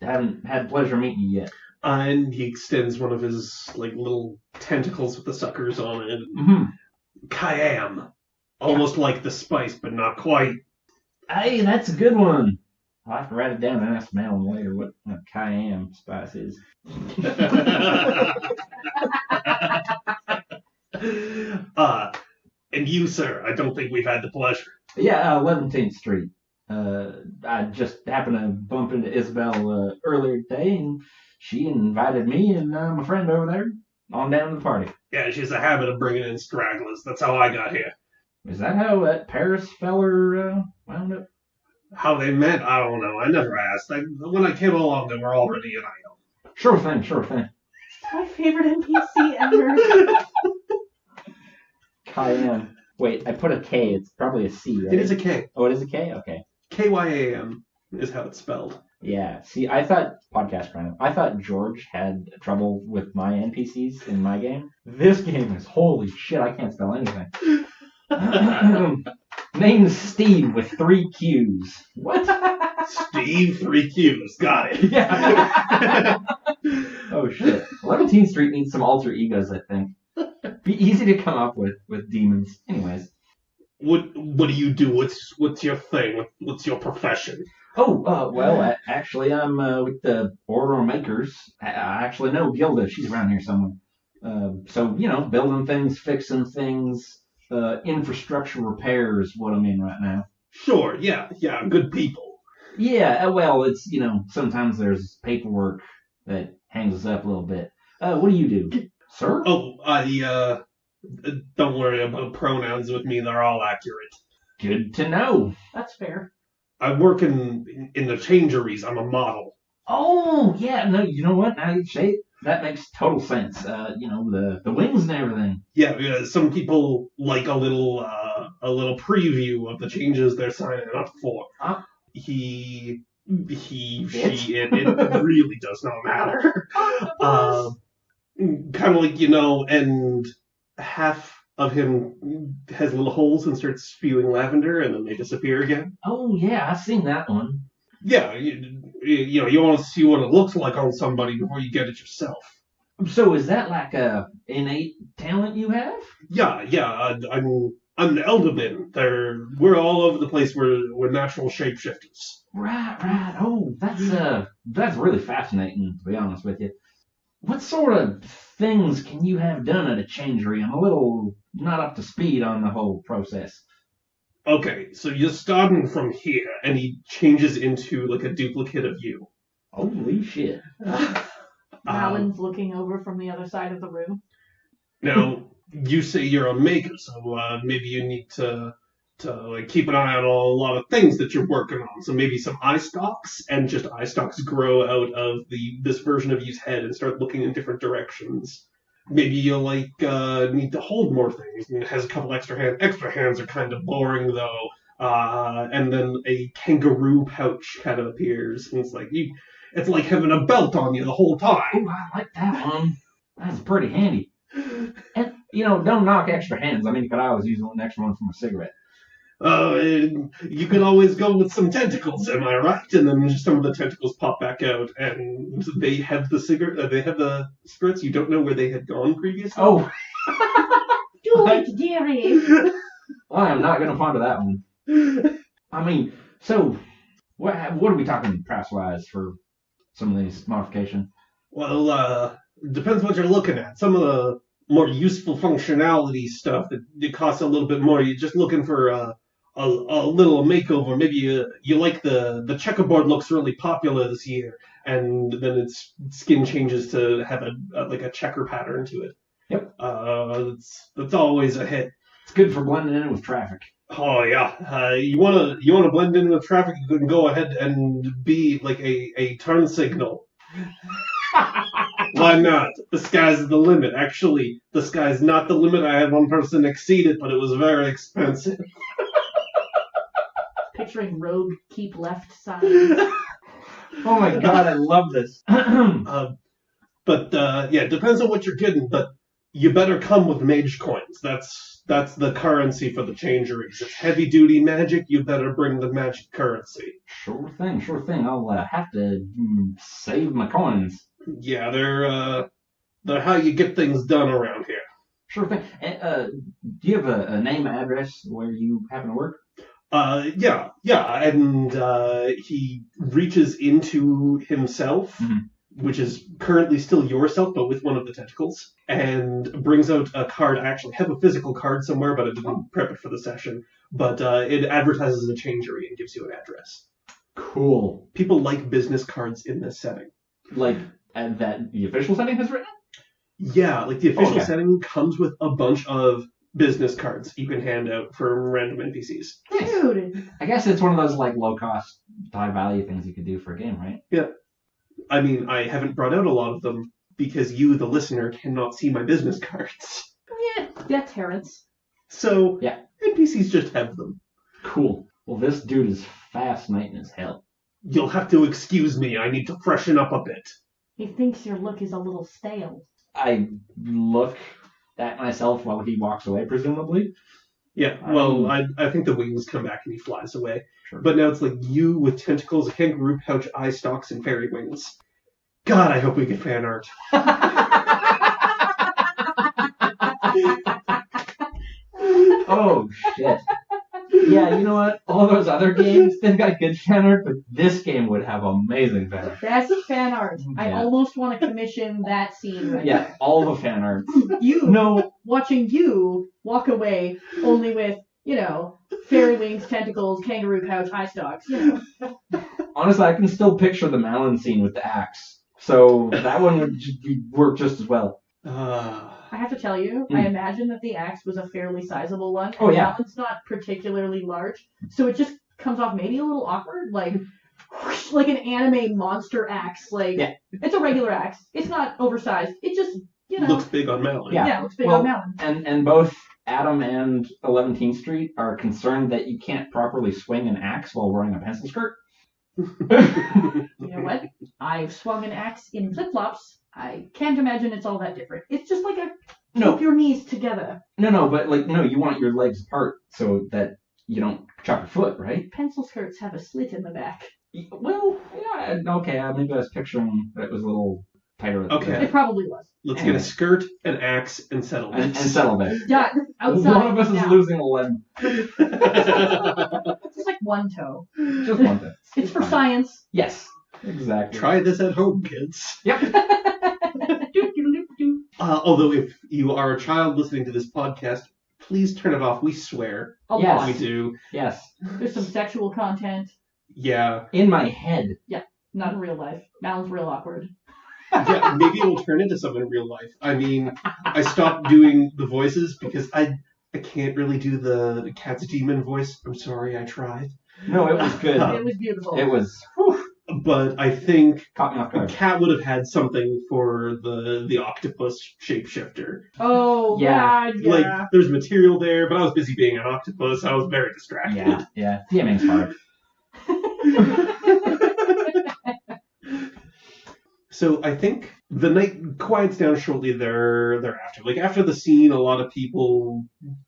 haven't had pleasure meeting you yet. And he extends one of his like little tentacles with the suckers on it. Mm-hmm. Cayenne. Almost like the spice, but not quite. Hey, that's a good one. I'll have to write it down and ask Malin later what cayenne spice is. And you, sir, I don't think we've had the pleasure. Yeah, 11th Street. I just happened to bump into Isabel earlier today, and she invited me and my friend over there on down to the party. Yeah, she has a habit of bringing in stragglers. That's how I got here. Is that how that Paris feller wound up? How they met, I don't know. I never asked. When I came along, they were already an item. Sure thing. My favorite NPC ever. Cayenne. Wait, I put a K. It's probably a C, right? It is a K. Oh, it is a K? Okay. K-Y-A-M is how it's spelled. Yeah. See, I thought I thought George had trouble with my NPCs in my game. This game is holy shit. I can't spell anything. Name's Steve with 3 Q's. What? Steve, 3 Q's. Got it. Yeah. Oh shit. 11th Street needs some alter egos, I think. Be easy to come up with demons. Anyways. What do you do? What's your thing? What's your profession? Oh, well, actually, I'm with the Order of Makers. I actually know Gilda. She's around here somewhere. So, building things, fixing things, infrastructure repair is what I'm in right now. Sure, yeah, good people. Yeah, well, it's, sometimes there's paperwork that hangs us up a little bit. What do you do, sir? Oh, don't worry about pronouns with me. They're all accurate. Good to know. That's fair. I work in the changeries. I'm a model. Oh, yeah, no, you know what? Now you say it, that makes total sense. The wings and everything. Yeah, some people like a little preview of the changes they're signing up for. He, she, it really does not matter. Kind of like, and half of him has little holes and starts spewing lavender, and then they disappear again. Oh, yeah, I've seen that one. Yeah, you want to see what it looks like on somebody before you get it yourself. So is that like a innate talent you have? Yeah, I'm an Elderman. We're all over the place. We're natural shapeshifters. Right. Oh, that's really fascinating, to be honest with you. What sort of things can you have done at a changery? I'm a little not up to speed on the whole process. Okay, so you're starting from here, and he changes into like a duplicate of you. Holy shit. Malan's looking over from the other side of the room. Now, you say you're a maker, so maybe you need to like keep an eye on a lot of things that you're working on. So maybe some eye stalks, and just eye stalks grow out of this version of you's head and start looking in different directions. Maybe you'll need to hold more things. It has a couple extra hands. Extra hands are kind of boring though. And then a kangaroo pouch kind of appears, and it's like having a belt on you the whole time. Oh, I like that one. That's pretty handy. And don't knock extra hands. I mean, you could always use an extra one from a cigarette. You can always go with some tentacles, am I right? And then some of the tentacles pop back out, and they have the cigarettes. You don't know where they had gone previously. Oh, Do it, dearie. I am not going to ponder that one. I mean, so what are we talking price-wise for some of these modifications? Well, depends what you're looking at. Some of the more useful functionality stuff that it costs a little bit more. You're just looking for a little makeover. Maybe you like the checkerboard looks really popular this year, and then its skin changes to have a checker pattern to it. Yep. That's always a hit. It's good for blending in with traffic. Oh yeah. You wanna blend in with traffic? You can go ahead and be like a turn signal. Why not? The sky's the limit. Actually, the sky's not the limit. I had one person exceed it, but it was very expensive. Picturing rogue keep left signs. Oh my god, I love this. But yeah, it depends on what you're getting. But you better come with mage coins. That's the currency for the changeries. It's heavy duty magic. You better bring the magic currency. Sure thing. I'll have to save my coins. Yeah, they're how you get things done around here. Sure thing. And, do you have a name, address where you happen to work? Yeah, and he reaches into himself, which is currently still yourself, but with one of the tentacles, and brings out a card. I actually have a physical card somewhere, but I didn't prep it for the session. But it advertises a changery and gives you an address. Cool. People like business cards in this setting. Like that the official setting has written? Yeah, like the official setting comes with a bunch of business cards you can hand out for random NPCs. Dude! I guess it's one of those like low cost, high value things you could do for a game, right? Yeah. I mean, I haven't brought out a lot of them because you, the listener, cannot see my business cards. Yeah, that's Terrence. So, yeah, NPCs just have them. Cool. Well, this dude is fascinating as hell. You'll have to excuse me. I need to freshen up a bit. He thinks your look is a little stale. I look at myself while he walks away, presumably. Yeah, well, I think the wings come back and he flies away. Sure. But now it's like you with tentacles, a kangaroo pouch, eye stalks, and fairy wings. God, I hope we get fan art. Oh, shit. Yeah, you know what? All those other games, they've got good fan art, but this game would have amazing fan art. That's fan art. Yeah. I almost want to commission that scene right Yeah, all the fan art. Watching you walk away only with, fairy wings, tentacles, kangaroo pouch, eye stalks, Honestly, I can still picture the Malan scene with the axe. So that one would work just as well. I have to tell you, I imagine that the axe was a fairly sizable one. Oh, yeah. That one's not particularly large, so it just comes off maybe a little awkward, like an anime monster axe. It's a regular axe. It's not oversized. It just, looks big on Malan. Yeah, it looks big on Malan. And both Adam and 11th Street are concerned that you can't properly swing an axe while wearing a pencil skirt. You know what? I've swung an axe in flip-flops. I can't imagine it's all that different. It's just like keep your knees together. No, but you want your legs apart so that you don't chop your foot, right? Pencil skirts have a slit in the back. Well, yeah, okay, maybe I was picturing that it was a little tighter. Okay. It probably was. Let's get a skirt, an axe, and settle this. And settle that. Yeah, outside. One of us is losing a limb. It's like one toe. Just one toe. It's for science. Yes, exactly. Try this at home, kids. Yep. Although if you are a child listening to this podcast, please turn it off. We swear. A lot. We do. Yes. There's some sexual content. Yeah. In my head. Yeah, not in real life. Malan's real awkward. Yeah, maybe it'll turn into some in real life. I mean, I stopped doing the voices because I can't really do the cat's demon voice. I'm sorry, I tried. No, it was good. It was beautiful. It was. But I think Caught me off guard. Cat would have had something for the octopus shapeshifter. Oh, Yeah. God, yeah. Like, there's material there, but I was busy being an octopus. I was very distracted. Yeah. DMing's hard. So I think the night quiets down shortly thereafter. Like, after the scene, a lot of people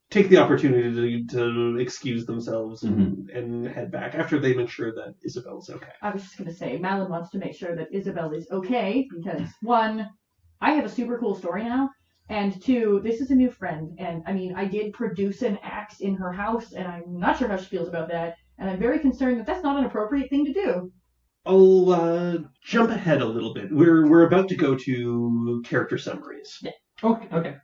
take the opportunity to excuse themselves and head back after they make sure that Isabel's okay. I was just going to say, Malan wants to make sure that Isabel is okay because, one, I have a super cool story now, and two, this is a new friend, and, I mean, I did produce an axe in her house, and I'm not sure how she feels about that, and I'm very concerned that that's not an appropriate thing to do. I'll jump ahead a little bit. We're about to go to character summaries. Yeah. Okay.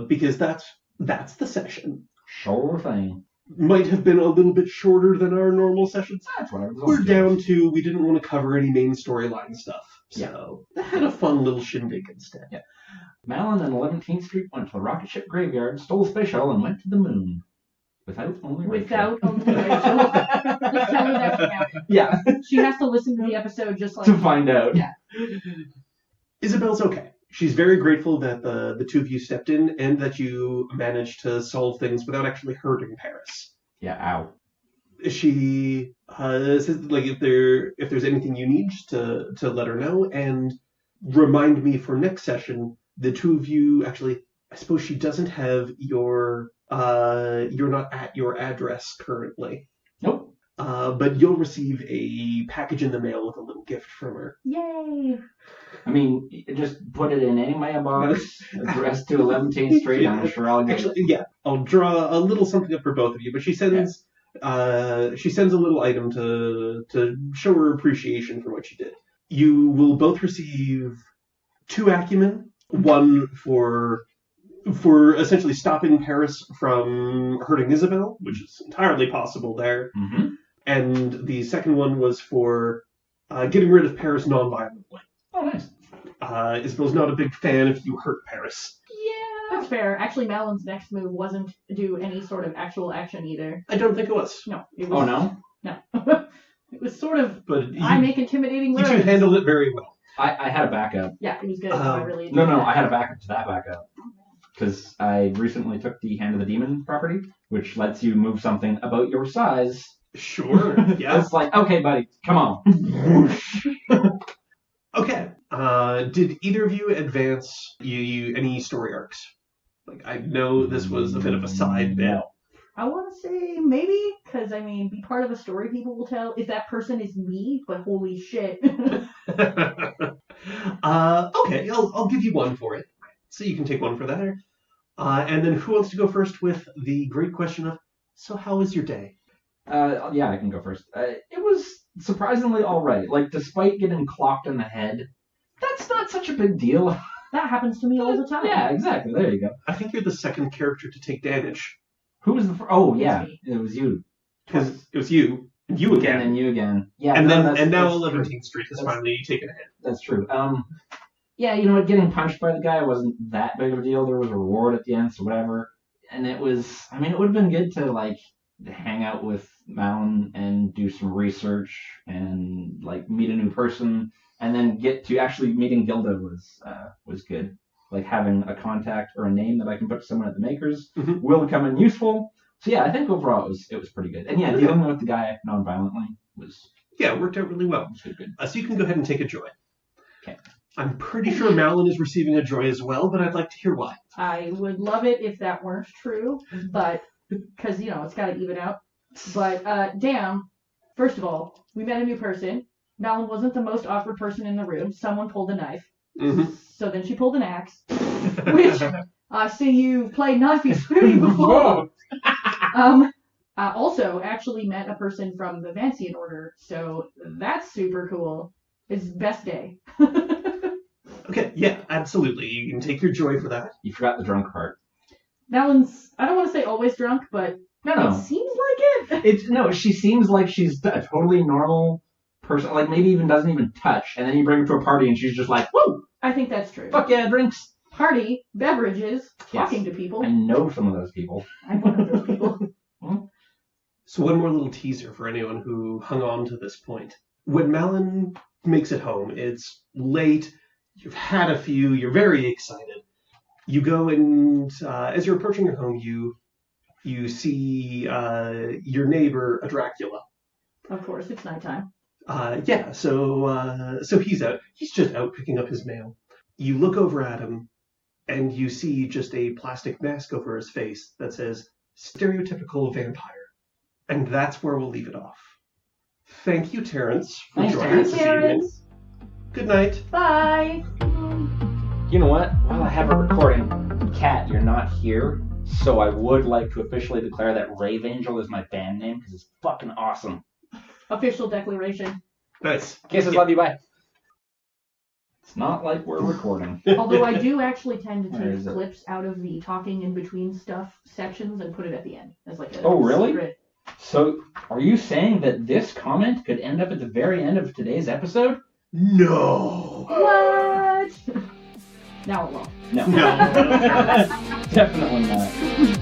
Because that's the session. Sure thing. Might have been a little bit shorter than our normal sessions. That's whatever. We're down to, we didn't want to cover any main storyline stuff. So that had a fun little shindig instead. Yeah. Malan and 11th Street went to the rocket ship graveyard, stole a space shuttle, and went to the moon. Without only Rachel. Let's tell her that happened. Yeah. She has to listen to the episode just like to find out. Yeah. Isabel's okay. She's very grateful that the two of you stepped in and that you managed to solve things without actually hurting Paris. Yeah, ow. She says like if there's anything you need to let her know and remind me for next session. The two of you actually, I suppose she doesn't have your you're not at your address currently. Nope. But you'll receive a package in the mail with a little gift from her. Yay! I mean, just put it in any mailbox, addressed to 11th Street. I'm sure I'll get Actually, yeah, I'll draw a little something up for both of you. But she sends a little item to show her appreciation for what she did. You will both receive 2 acumen, one for essentially stopping Paris from hurting Isabel, which is entirely possible there. Mm-hmm. And the second one was for getting rid of Paris non-violently. Oh, nice. Isabel's not a big fan if you hurt Paris. Yeah, that's fair. Actually, Malan's next move wasn't do any sort of actual action either. I don't think it was. No. It was, Oh, no? No. It was sort of, But I make intimidating you words. two handled it very well. I had a backup. Yeah, it was good. I really No, enjoyed that. I had a backup to that backup. Because I recently took the Hand of the Demon property, which lets you move something about your size. Sure. Yeah. It's like, okay, buddy, come on. Okay. Did either of you advance you any story arcs? Like, I know this was a bit of a side bit. No. I want to say maybe, because, I mean, be part of a story people will tell if that person is me, but holy shit. Okay, I'll give you one for it. So you can take one for that. And then who wants to go first with the great question of, so how was your day? Yeah, I can go first. It was surprisingly alright. Like, despite getting clocked in the head, that's not such a big deal. That happens to me all the time. Yeah, exactly. There you go. I think you're the second character to take damage. Who was the first? Oh, It's yeah. me. It was you. Because it was you, and you again. And then you again. Yeah. And no, then that's- and now that's true. 11th Street has That's- finally taken a hit. That's true. Yeah, you know what? Getting punched by the guy wasn't that big of a deal. There was a reward at the end, so whatever. And it was, I mean, it would have been good to, like, hang out with Malan and do some research and, like, meet a new person. And then get to actually meeting Gilda was good. Like, having a contact or a name that I can put to someone at the makers will come in useful. So yeah, I think overall it was pretty good. And yeah, dealing with the guy non-violently was Yeah, it worked out really well. good. So you can go ahead and take a joy. Okay. I'm pretty sure Malan is receiving a joy as well, but I'd like to hear why. I would love it if that weren't true, but, because, you know, it's got to even out. But, damn, first of all, we met a new person. Malan wasn't the most awkward person in the room. Someone pulled a knife. Mm-hmm. So then she pulled an axe, which I see you played Knifey Spoony before. Also actually met a person from the Vancian Order, so that's super cool. It's best day. Okay, yeah, absolutely. You can take your joy for that. You forgot the drunk part. Malan's, I don't want to say always drunk, but No. it seems like it. She seems like she's a totally normal person, like maybe even doesn't even touch, and then you bring her to a party and she's just like, woo, I think that's true. fuck yeah, drinks. Party, beverages, talking to people. I know some of those people. I'm one of those people. So one more little teaser for anyone who hung on to this point. When Malan makes it home, it's late, you've had a few, you're very excited. You go and, as you're approaching your home, you see your neighbor, a Dracula. Of course, it's nighttime. So he's out. He's just out picking up his mail. You look over at him, and you see just a plastic mask over his face that says, stereotypical vampire. And that's where we'll leave it off. Thank you, Terrence, for Thanks, joining us Thanks, this evening. Terrence. Good night. Bye. You know what? While I have it recording, Kat, you're not here, so I would like to officially declare that Rave Angel is my band name because it's fucking awesome. Official declaration. Nice. Kisses, love you, bye. It's not like we're recording. Although I do actually tend to Where take is it? clips out of the talking in between stuff sections and put it at the end as like a Oh, really? secret. So, are you saying that this comment could end up at the very end of today's episode? No. What? Now it won't. No. No. Definitely not.